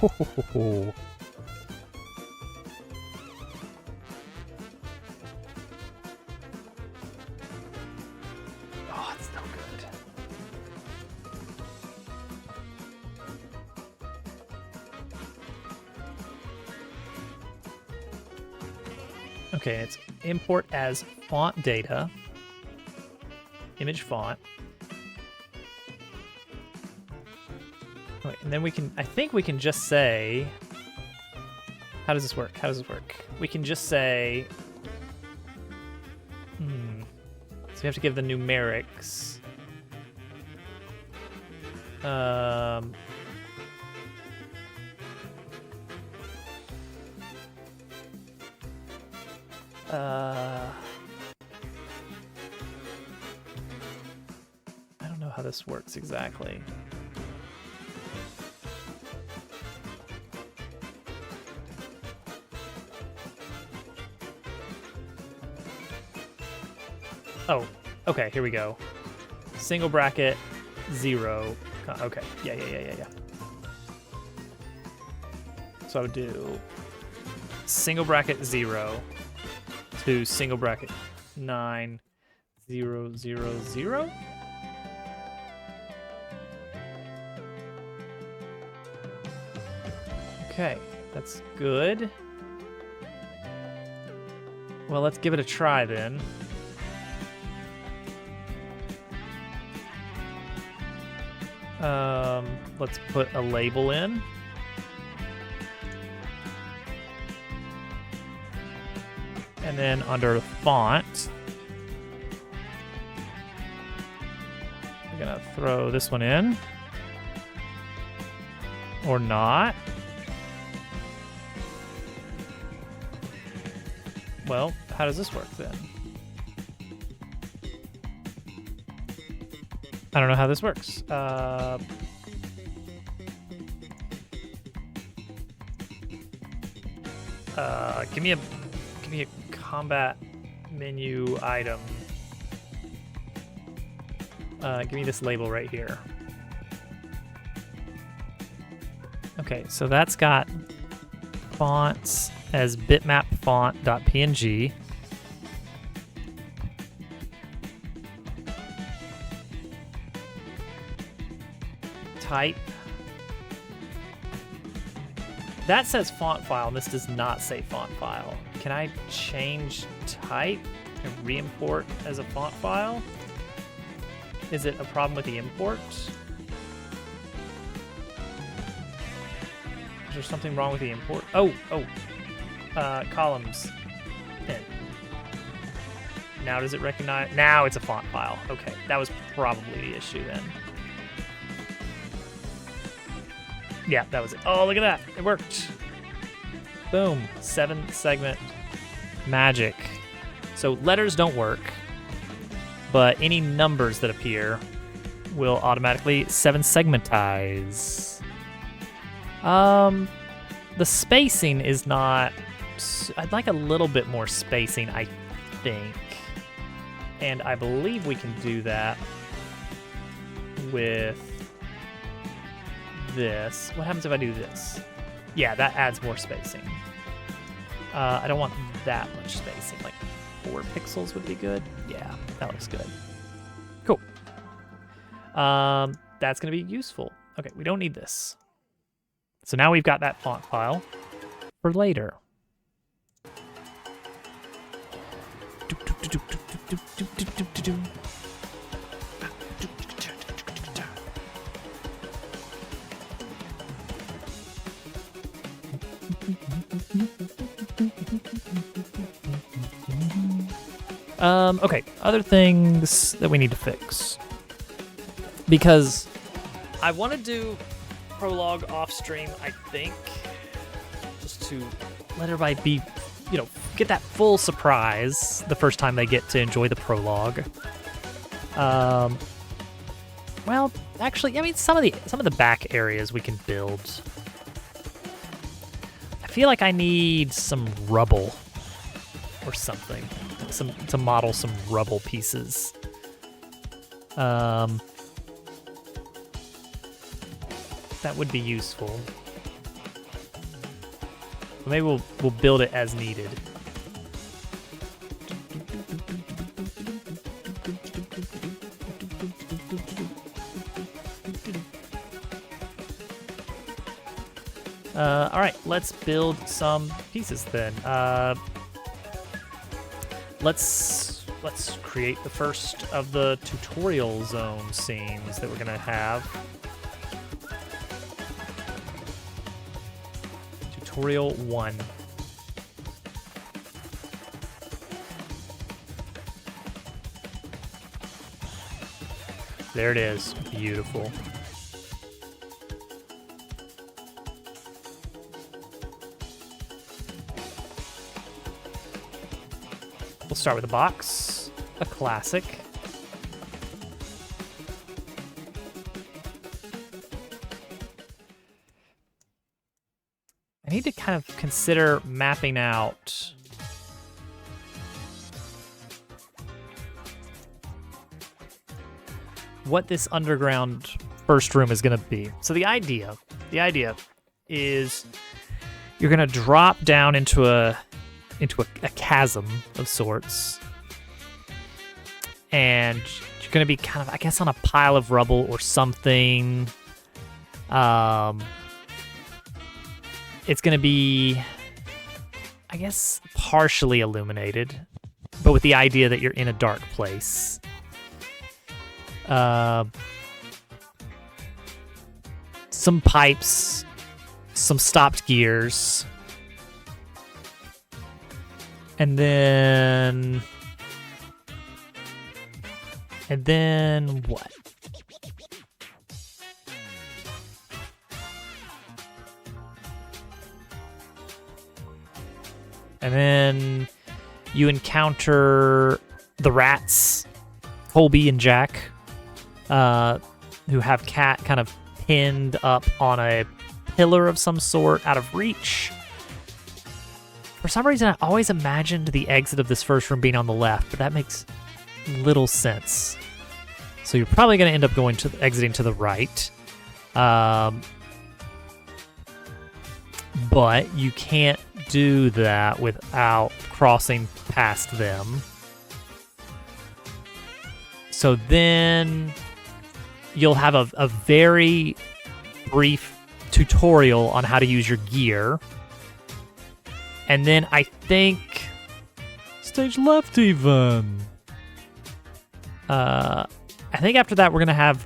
Oh, it's no good. Okay, it's import as font data, image font. Wait, and then we can, I think we can just say, how does this work? How does this work? We can just say, so we have to give the numerics. I don't know how this works exactly. Oh, okay, here we go. Single bracket, 0. Okay, yeah. So I would do single bracket 0 to single bracket 9, 0, 0, 0. Okay, that's good. Well, let's give it a try then. Let's put a label in. And then under font, we're gonna throw this one in. Or not. Well, how does this work then? I don't know how this works. Give me a combat menu item. Give me this label right here. Okay, so that's got fonts as bitmap font.png. Type. That says font file, and this does not say font file. Can I change type and re-import as a font file? Is it a problem with the import? Is there something wrong with the import? Columns. Pin. Now does it recognize? Now it's a font file. Okay, that was probably the issue then. Yeah, that was it. Oh, look at that. It worked. Boom. 7 segment magic. So letters don't work, but any numbers that appear will automatically 7 segmentize. The spacing is not... I'd like a little bit more spacing, I think. And I believe we can do that with this. What happens if I do this? Yeah, that adds more spacing. I don't want that much spacing. Like 4 pixels would be good. Yeah, that looks good. Cool. That's going to be useful. Okay, we don't need this. So now we've got that font file for later. Okay, other things that we need to fix. Because I want to do prologue off stream, I think, just to let everybody be, get that full surprise the first time they get to enjoy the prologue. Well, actually, I mean, some of the back areas we can build. I feel like I need some rubble or something, to model some rubble pieces. That would be useful. Maybe we'll build it as needed. All right, let's build some pieces then. Let's create the first of the tutorial zone scenes that we're gonna have. Tutorial 1. There it is. Beautiful. We'll start with a box, a classic. I need to kind of consider mapping out what this underground first room is going to be. So the idea is you're going to drop down into a chasm of sorts, and you're going to be kind of, I guess, on a pile of rubble or something. It's going to be, I guess, partially illuminated, but with the idea that you're in a dark place. Some pipes, some stopped gears, and then what? And then you encounter the rats, Colby and Jack, who have Cat kind of pinned up on a pillar of some sort out of reach. For some reason, I always imagined the exit of this first room being on the left, but that makes little sense. So you're probably going to end up exiting to the right. But you can't do that without crossing past them. So then you'll have a very brief tutorial on how to use your gear. And then I think stage left even. I think after that we're going to have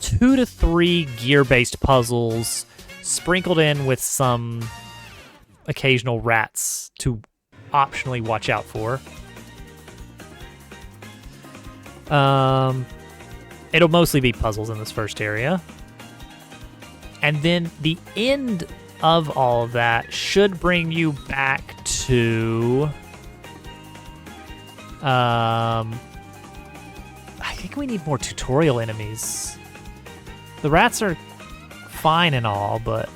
2 to 3 gear-based puzzles sprinkled in with some occasional rats to optionally watch out for. It'll mostly be puzzles in this first area. And then the end of all of that should bring you back to... I think we need more tutorial enemies. The rats are fine and all, but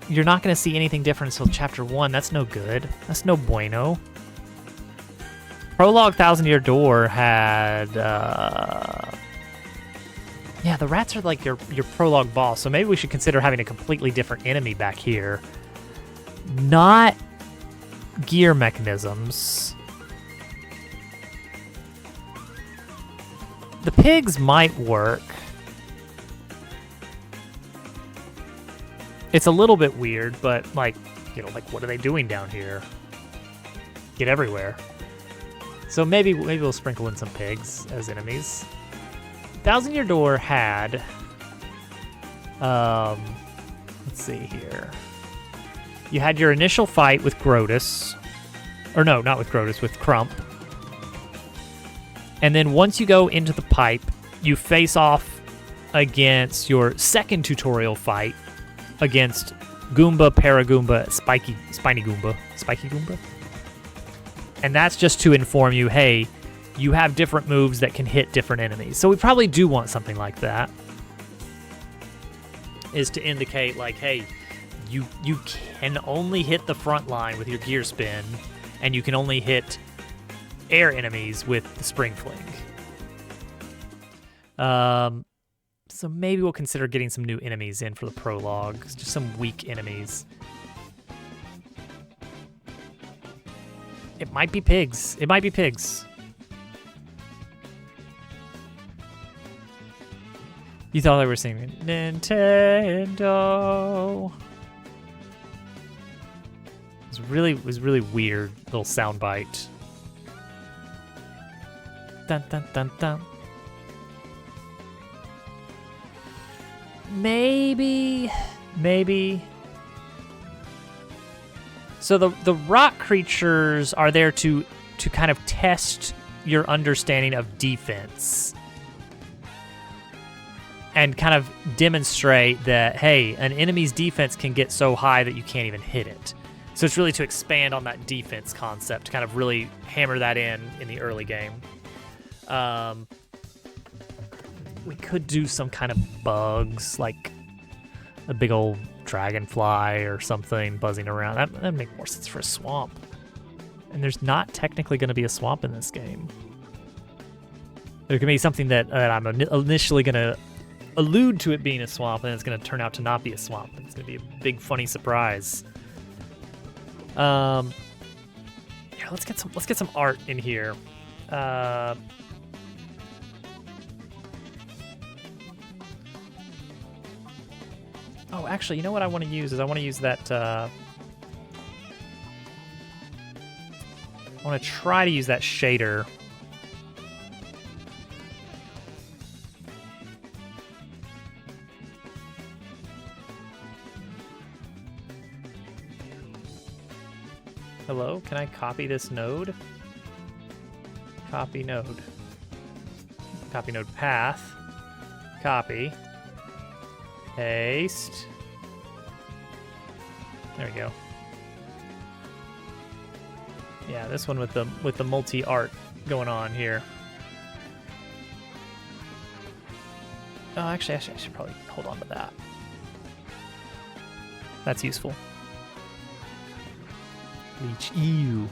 you're not going to see anything different until Chapter 1. That's no good. That's no bueno. Prologue Thousand Year Door had... yeah, the rats are like your prologue boss, so maybe we should consider having a completely different enemy back here. Not gear mechanisms. The pigs might work. It's a little bit weird, but like what are they doing down here? Get everywhere. So maybe we'll sprinkle in some pigs as enemies. Thousand Year Door had, let's see here. You had your initial fight with Grotus. Or no, not with Grotus, with Crump. And then once you go into the pipe, you face off against your second tutorial fight against Goomba, Paragoomba, Spiny Goomba, Spiky Goomba. And that's just to inform you, hey, you have different moves that can hit different enemies. So we probably do want something like that. Is to indicate like, hey, you can only hit the front line with your gear spin, and you can only hit air enemies with the spring fling. So maybe we'll consider getting some new enemies in for the prologue. Just some weak enemies. It might be pigs. It might be pigs. You thought they were singing Nintendo. It was really weird little soundbite. Dun dun dun dun. Maybe. So the rock creatures are there to kind of test your understanding of defense. And kind of demonstrate that, hey, an enemy's defense can get so high that you can't even hit it. So it's really to expand on that defense concept, to kind of really hammer that in the early game. We could do some kind of bugs, like a big old dragonfly or something buzzing around. That'd make more sense for a swamp. And there's not technically going to be a swamp in this game. There can be something that I'm initially going to allude to it being a swamp, and it's going to turn out to not be a swamp. It's going to be a big, funny surprise. Yeah, let's get some art in here. Oh, actually, you know what I want to use is I want to use that. I want to try to use that shader. Hello, can I copy this node? Copy node. Copy node path. Copy. Paste. There we go. Yeah, this one with the multi-art going on here. Oh, actually, I should probably hold on to that. That's useful. Leech EU.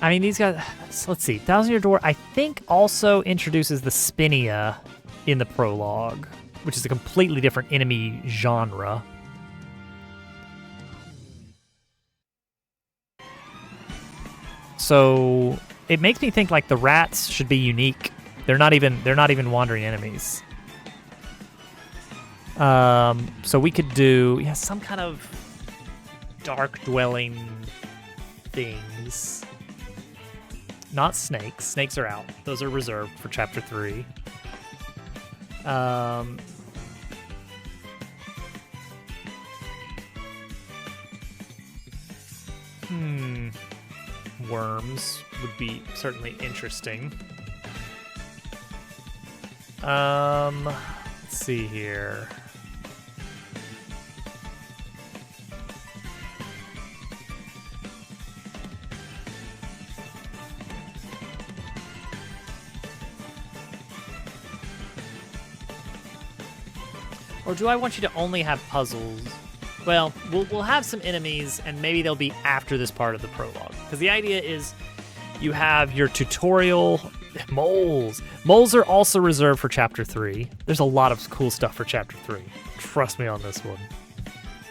I mean, these guys, let's see. Thousand Year Door, I think, also introduces the Spinia in the prologue, which is a completely different enemy genre. So it makes me think like the rats should be unique. They're not even wandering enemies. So we could do some kind of dark dwelling things. Not snakes. Snakes are out. Those are reserved for Chapter 3. Worms would be certainly interesting. Let's see here. Or do I want you to only have puzzles? Well, we'll have some enemies, and maybe they'll be after this part of the prologue. Because the idea is you have your tutorial moles. Moles are also reserved for Chapter 3. There's a lot of cool stuff for Chapter 3. Trust me on this one.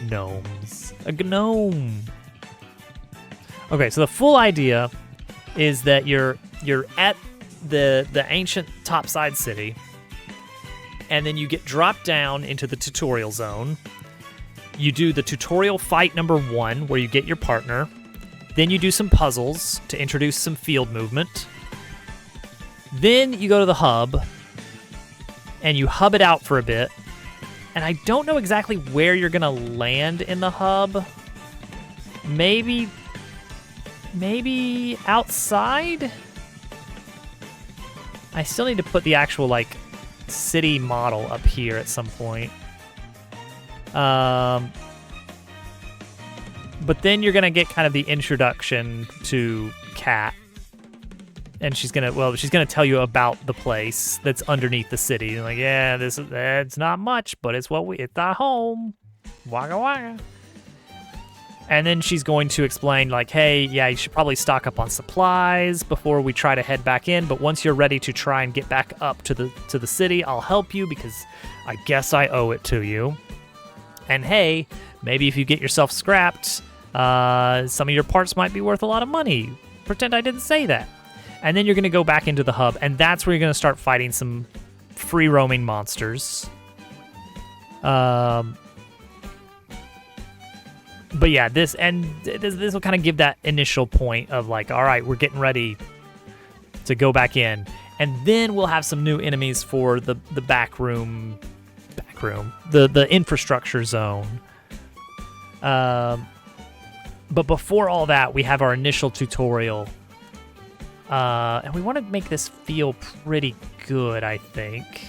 Gnomes. A gnome. Okay, so the full idea is that you're at the ancient topside city, and then you get dropped down into the tutorial zone. You do the tutorial fight number 1, where you get your partner. Then you do some puzzles to introduce some field movement. Then you go to the hub, and you hub it out for a bit. And I don't know exactly where you're going to land in the hub. Maybe maybe outside? I still need to put the actual, like, city model up here at some point. But then you're gonna get kind of the introduction to Kat. And she's gonna tell you about the place that's underneath the city. And like, yeah, it's not much, but it's our home. Wagga wagga. And then she's going to explain, like, hey, yeah, you should probably stock up on supplies before we try to head back in. But once you're ready to try and get back up to the city, I'll help you because I guess I owe it to you. And hey, maybe if you get yourself scrapped, some of your parts might be worth a lot of money. Pretend I didn't say that. And then you're going to go back into the hub, and that's where you're going to start fighting some free roaming monsters. But yeah, this will kind of give that initial point of like, all right, we're getting ready to go back in, and then we'll have some new enemies for the back room, the infrastructure zone. But before all that, we have our initial tutorial, and we want to make this feel pretty good, I think.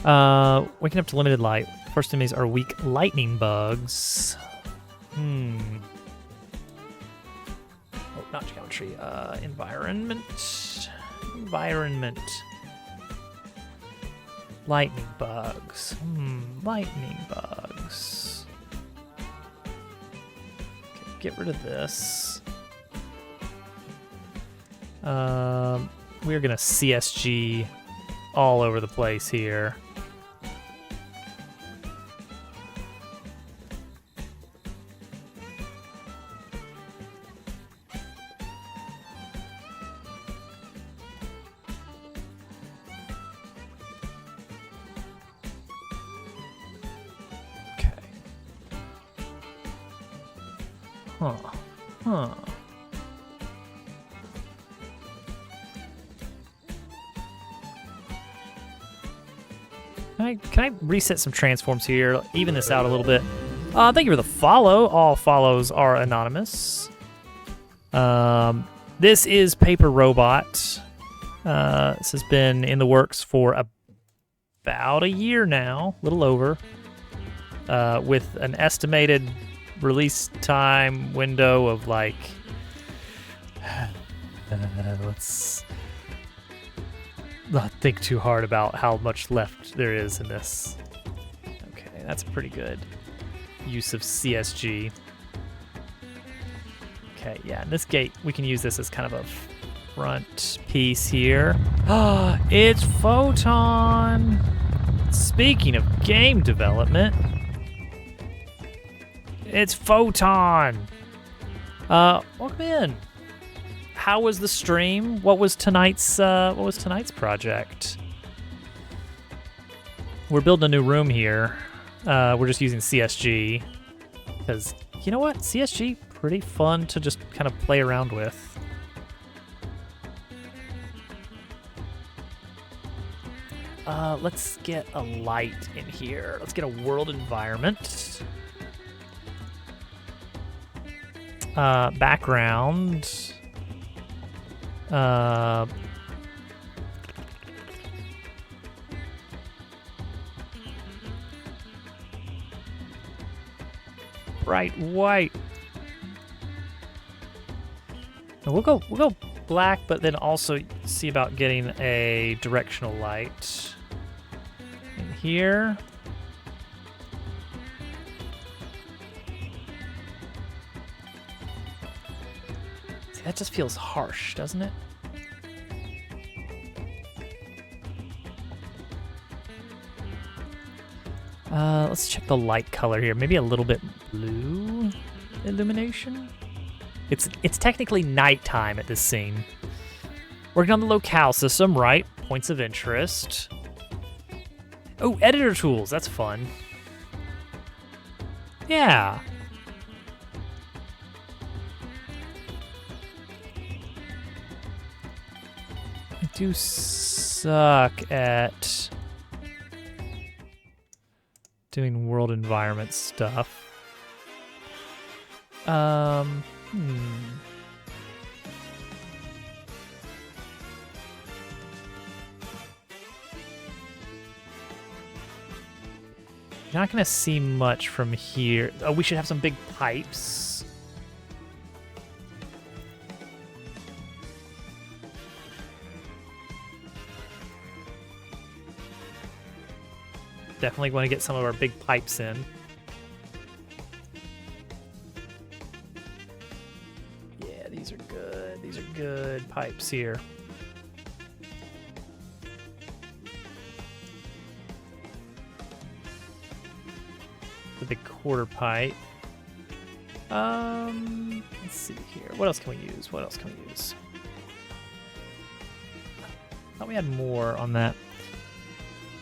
Waking up to limited light. First enemies are weak lightning bugs. Oh, not geometry. Environment. Lightning bugs. Lightning bugs. Okay, get rid of this. We're gonna CSG all over the place here. Can I reset some transforms here? Even this out a little bit. Thank you for the follow. All follows are anonymous. This is Paper Robot. This has been in the works for about a year now, a little over, with an estimated release time window of like, let's not think too hard about how much left there is in this. Okay, that's a pretty good use of CSG. Okay, yeah, in this gate, we can use this as kind of a front piece here. It's Photon! Speaking of game development, it's Photon! Welcome in. How was the stream? What was tonight's project? We're building a new room here. We're just using CSG because you know what? CSG pretty fun to just kind of play around with. Let's get a light in here. Let's get a world environment. Background. Bright white. And we'll go black, but then also see about getting a directional light in here. See, that just feels harsh, doesn't it? Let's check the light color here. Maybe a little bit blue illumination. It's technically nighttime at this scene. Working on the locale system, right? Points of interest. Oh, editor tools. That's fun. Yeah. I do suck at doing world environment stuff. You're not gonna see much from here. Oh, we should have some big pipes. Definitely want to get some of our big pipes in. Yeah, these are good. These are good pipes here. The big quarter pipe. Let's see here. What else can we use? What else can we use? I thought we had more on that.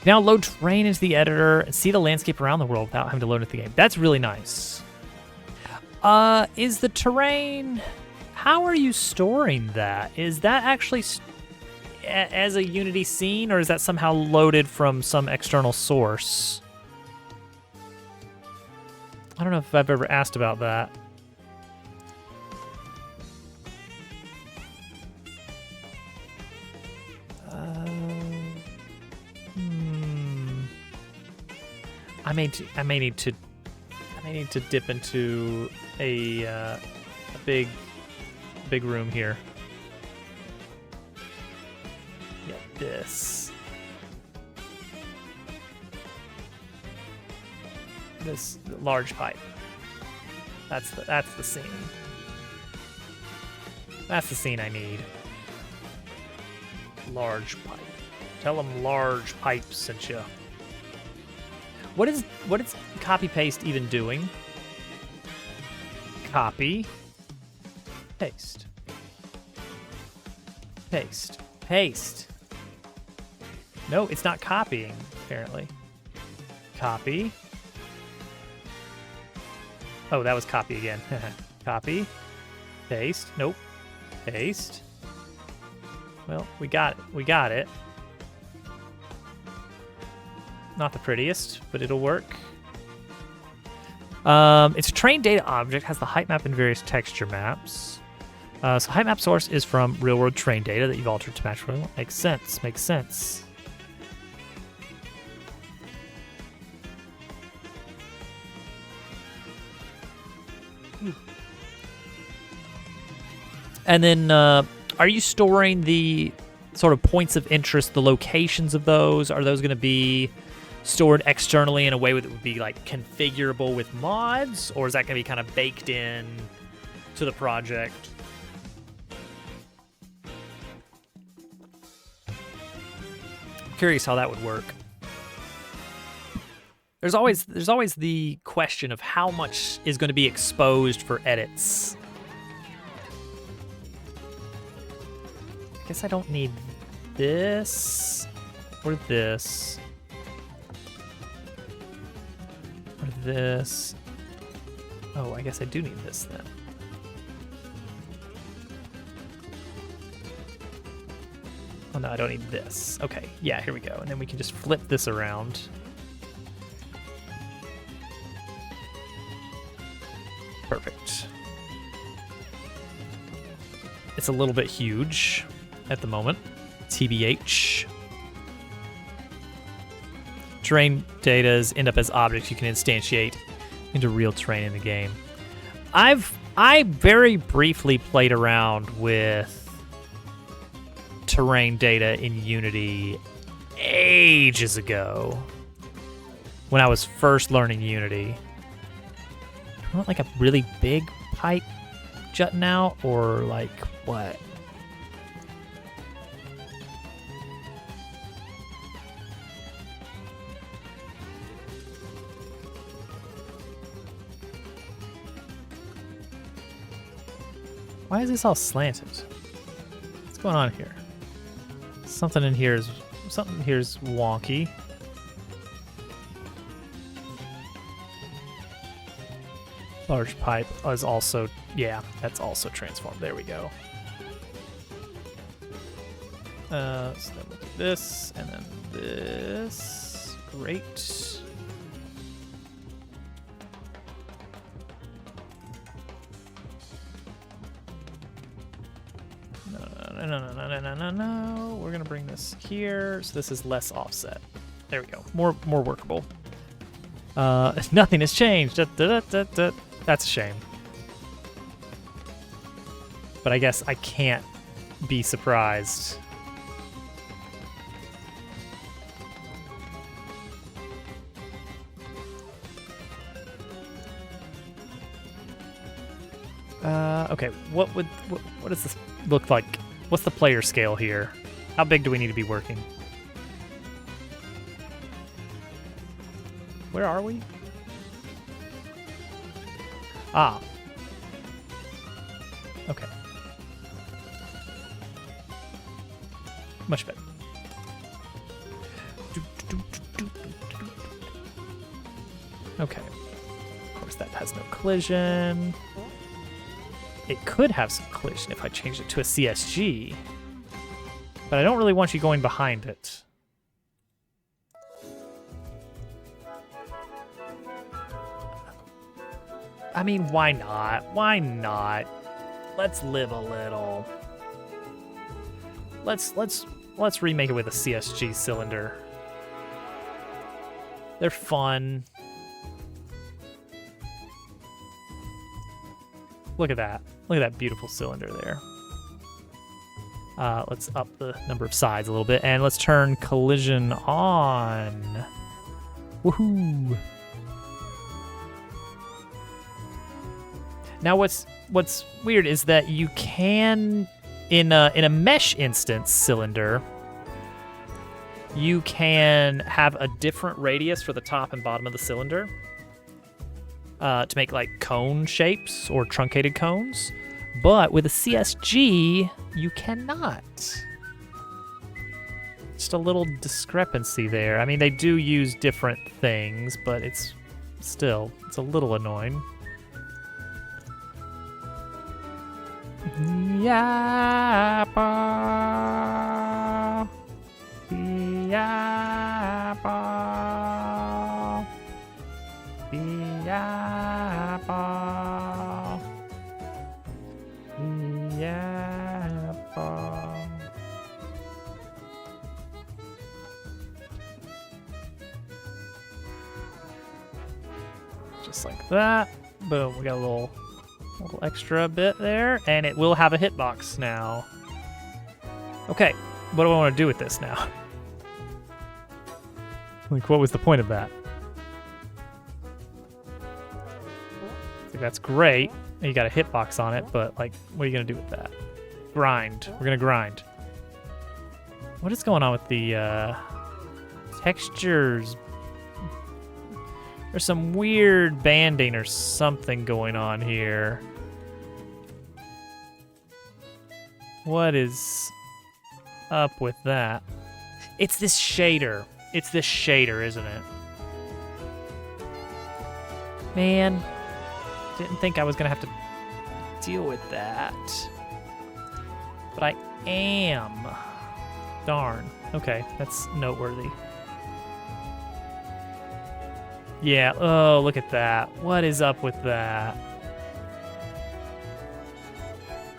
Now load terrain into the editor and see the landscape around the world without having to load into the game. That's really nice. Is the terrain... How are you storing that? Is that actually as a Unity scene, or is that somehow loaded from some external source? I don't know if I've ever asked about that. I may need to dip into a big room here. Yeah, this large pipe. That's the scene. That's the scene I need. Large pipe. Tell them large pipe sent you. What is copy paste even doing? Copy. Paste. Paste. Paste. No, it's not copying, apparently. Copy. Oh, that was copy again. Copy. Paste. Nope. Paste. Well, we got it. We got it. Not the prettiest, but it'll work. It's a train data object, has the height map and various texture maps. So height map source is from real world train data that you've altered to match real. Makes sense. Makes sense. And then, are you storing the sort of points of interest, the locations of those? Are those going to be stored externally in a way that would be like configurable with mods, or is that going to be kind of baked in to the project? I'm curious how that would work. There's always the question of how much is going to be exposed for edits. I guess I don't need this or this or this. Oh, I guess I do need this then. Oh no, I don't need this. Okay, yeah, here we go. And then we can just flip this around. Perfect. It's a little bit huge at the moment. TBH. Terrain data end up as objects you can instantiate into real terrain in the game. I very briefly played around with terrain data in Unity ages ago when I was first learning Unity. Do I want like a really big pipe jutting out, or like what? Why is this all slanted? What's going on here? Something here is wonky. Large pipe is also, yeah, that's also transformed. There we go. So then we'll do this, and then this. Great. No. We're gonna bring this here, so this is less offset. There we go. More workable. Nothing has changed. That's a shame. But I guess I can't be surprised. Okay, what does this look like? What's the player scale here? How big do we need to be working? Where are we? Ah. Okay. Much better. Okay. Of course, that has no collision. It could have some collision if I changed it to a CSG, but I don't really want you going behind it. I mean, why not? Why not? Let's live a little. Let's remake it with a CSG cylinder. They're fun. Look at that. Look at that beautiful cylinder there. Let's up the number of sides a little bit, and let's turn collision on. Woohoo! Now, what's weird is that you can, in a mesh instance cylinder, you can have a different radius for the top and bottom of the cylinder. To make like cone shapes or truncated cones, but with a CSG, you cannot. Just a little discrepancy there. I mean, they do use different things, but it's a little annoying. Yappa. Yappa. Yappa. Yappa. Just like that. Boom, we got a little extra bit there, and it will have a hitbox now. Okay, what do I want to do with this now? Like, what was the point of that? Like, that's great. You got a hitbox on it, but like, what are you gonna do with that? Grind. We're gonna grind. What is going on with the textures? There's some weird banding or something going on here. What is up with that? It's this shader. It's this shader, isn't it? Man, didn't think I was gonna have to deal with that. But I am. Darn. Okay, that's noteworthy. Yeah, oh, look at that. What is up with that?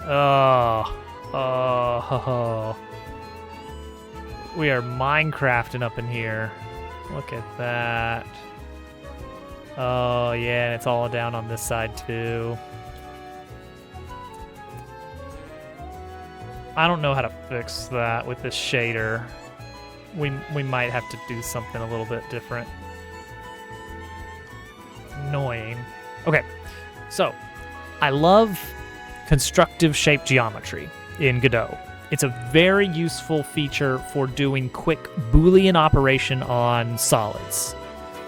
Oh. We are Minecrafting up in here. Look at that. Oh, yeah, and it's all down on this side, too. I don't know how to fix that with this shader. We might have to do something a little bit different. Annoying. Okay, so I love constructive shape geometry in Godot. It's a very useful feature for doing quick Boolean operation on solids.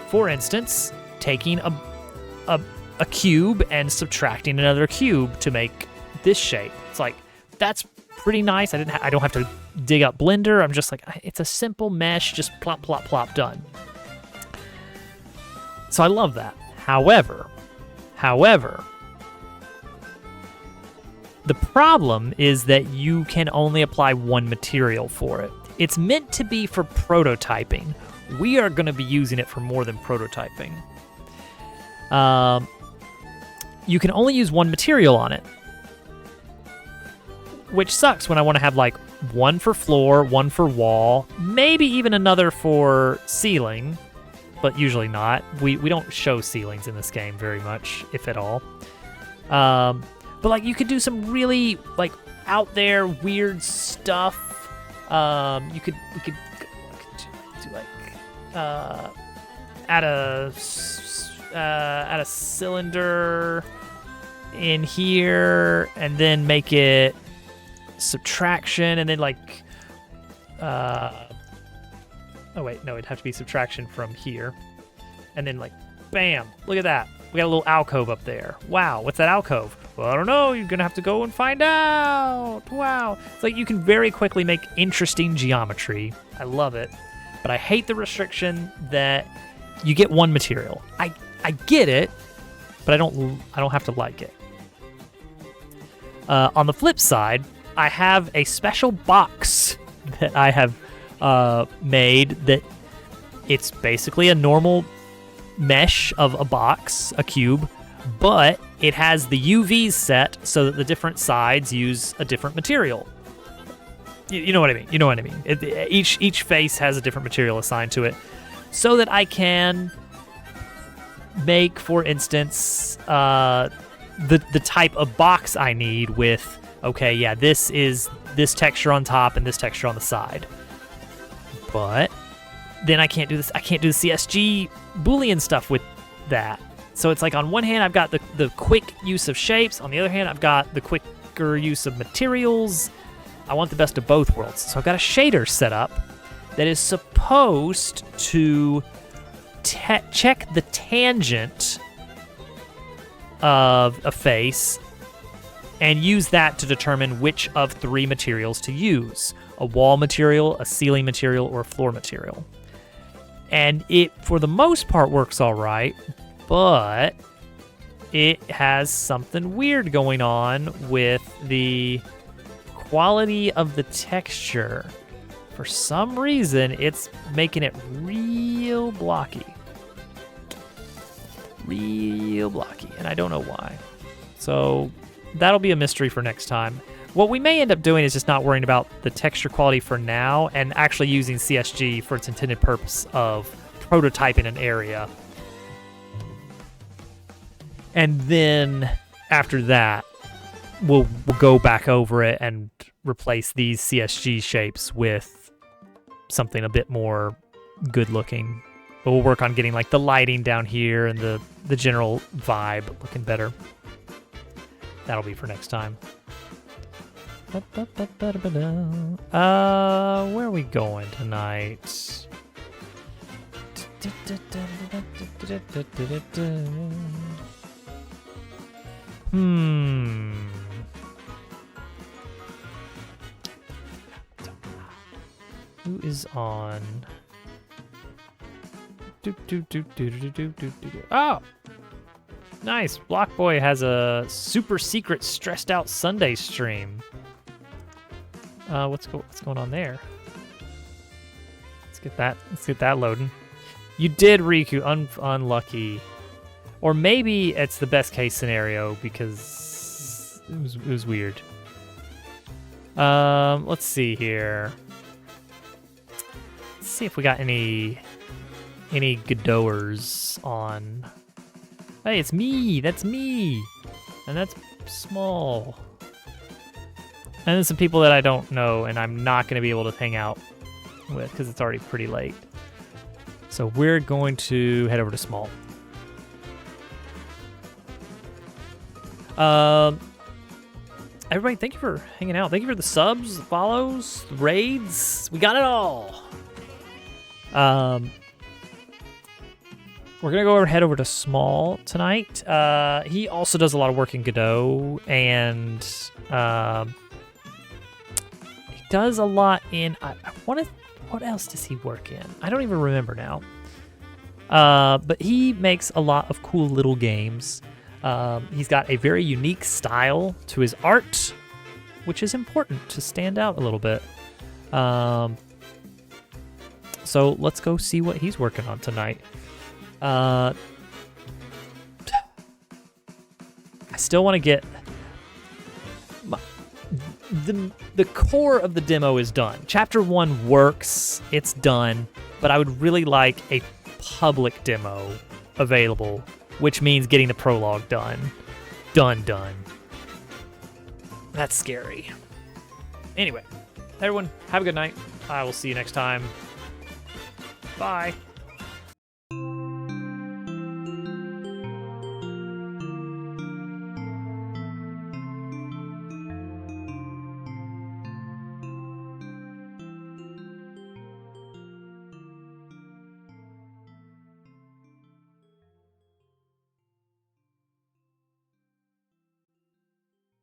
For instance, taking a cube and subtracting another cube to make this shape. It's like, that's pretty nice. I don't have to dig up Blender. I'm just like, it's a simple mesh, just plop, plop, plop, done. So I love that. However, the problem is that you can only apply one material for it. It's meant to be for prototyping. We are going to be using it for more than prototyping. You can only use one material on it. which sucks when I want to have like one for floor, one for wall, maybe even another for ceiling, but usually not. We don't show ceilings in this game very much, if at all. But like you could do some really like out there weird stuff. We could do like add a cylinder in here and then make it subtraction and then like oh wait, no, it'd have to be subtraction from here. And then like bam, look at that. We got a little alcove up there. Wow, what's that alcove? Well, I don't know. You're gonna have to go and find out. Wow. It's like you can very quickly make interesting geometry. I love it. But I hate the restriction that you get one material. I get it, but I don't have to like it. On the flip side, I have a special box that I have made that it's basically a normal mesh of a box, a cube, but it has the UVs set so that the different sides use a different material. You know what I mean? You know what I mean? Each face has a different material assigned to it so that I can make, for instance, the type of box I need with, okay, yeah, this is this texture on top and this texture on the side. But then I can't do this. I can't do the CSG Boolean stuff with that. So it's like on one hand, I've got the quick use of shapes. On the other hand, I've got the quicker use of materials. I want the best of both worlds. So I've got a shader set up that is supposed to check the tangent of a face and use that to determine which of three materials to use: a wall material, a ceiling material, or a floor material. And it, for the most part, works all right, but it has something weird going on with the quality of the texture. For some reason, it's making it real blocky. Real blocky, and I don't know why. So that'll be a mystery for next time. What we may end up doing is just not worrying about the texture quality for now and actually using CSG for its intended purpose of prototyping an area. And then after that, we'll go back over it and replace these CSG shapes with something a bit more good looking. But we'll work on getting like the lighting down here and the general vibe looking better. That'll be for next time. Where are we going tonight? Who is on? Oh! Nice! Blockboy has a super secret stressed out Sunday stream. What's going on there? Let's get that loading. You did, Riku. Unlucky. Or maybe it's the best case scenario because it was weird. Let's see here. Let's see if we got any Godowers on. Hey, it's me. That's me. And that's small. And then some people that I don't know and I'm not going to be able to hang out with because it's already pretty late. So we're going to head over to small. Everybody, thank you for hanging out. Thank you for the subs, the follows, the raids. We got it all. We're gonna go over and head over to Small tonight. He also does a lot of work in Godot, and he does a lot in. What else does he work in? I don't even remember now. But he makes a lot of cool little games. He's got a very unique style to his art, which is important to stand out a little bit. So let's go see what he's working on tonight. I still want to get the core of the demo is done. Chapter 1 works, it's done, but I would really like a public demo available, which means getting the prologue done. Done. That's scary. Anyway, everyone, have a good night. I will see you next time. Bye.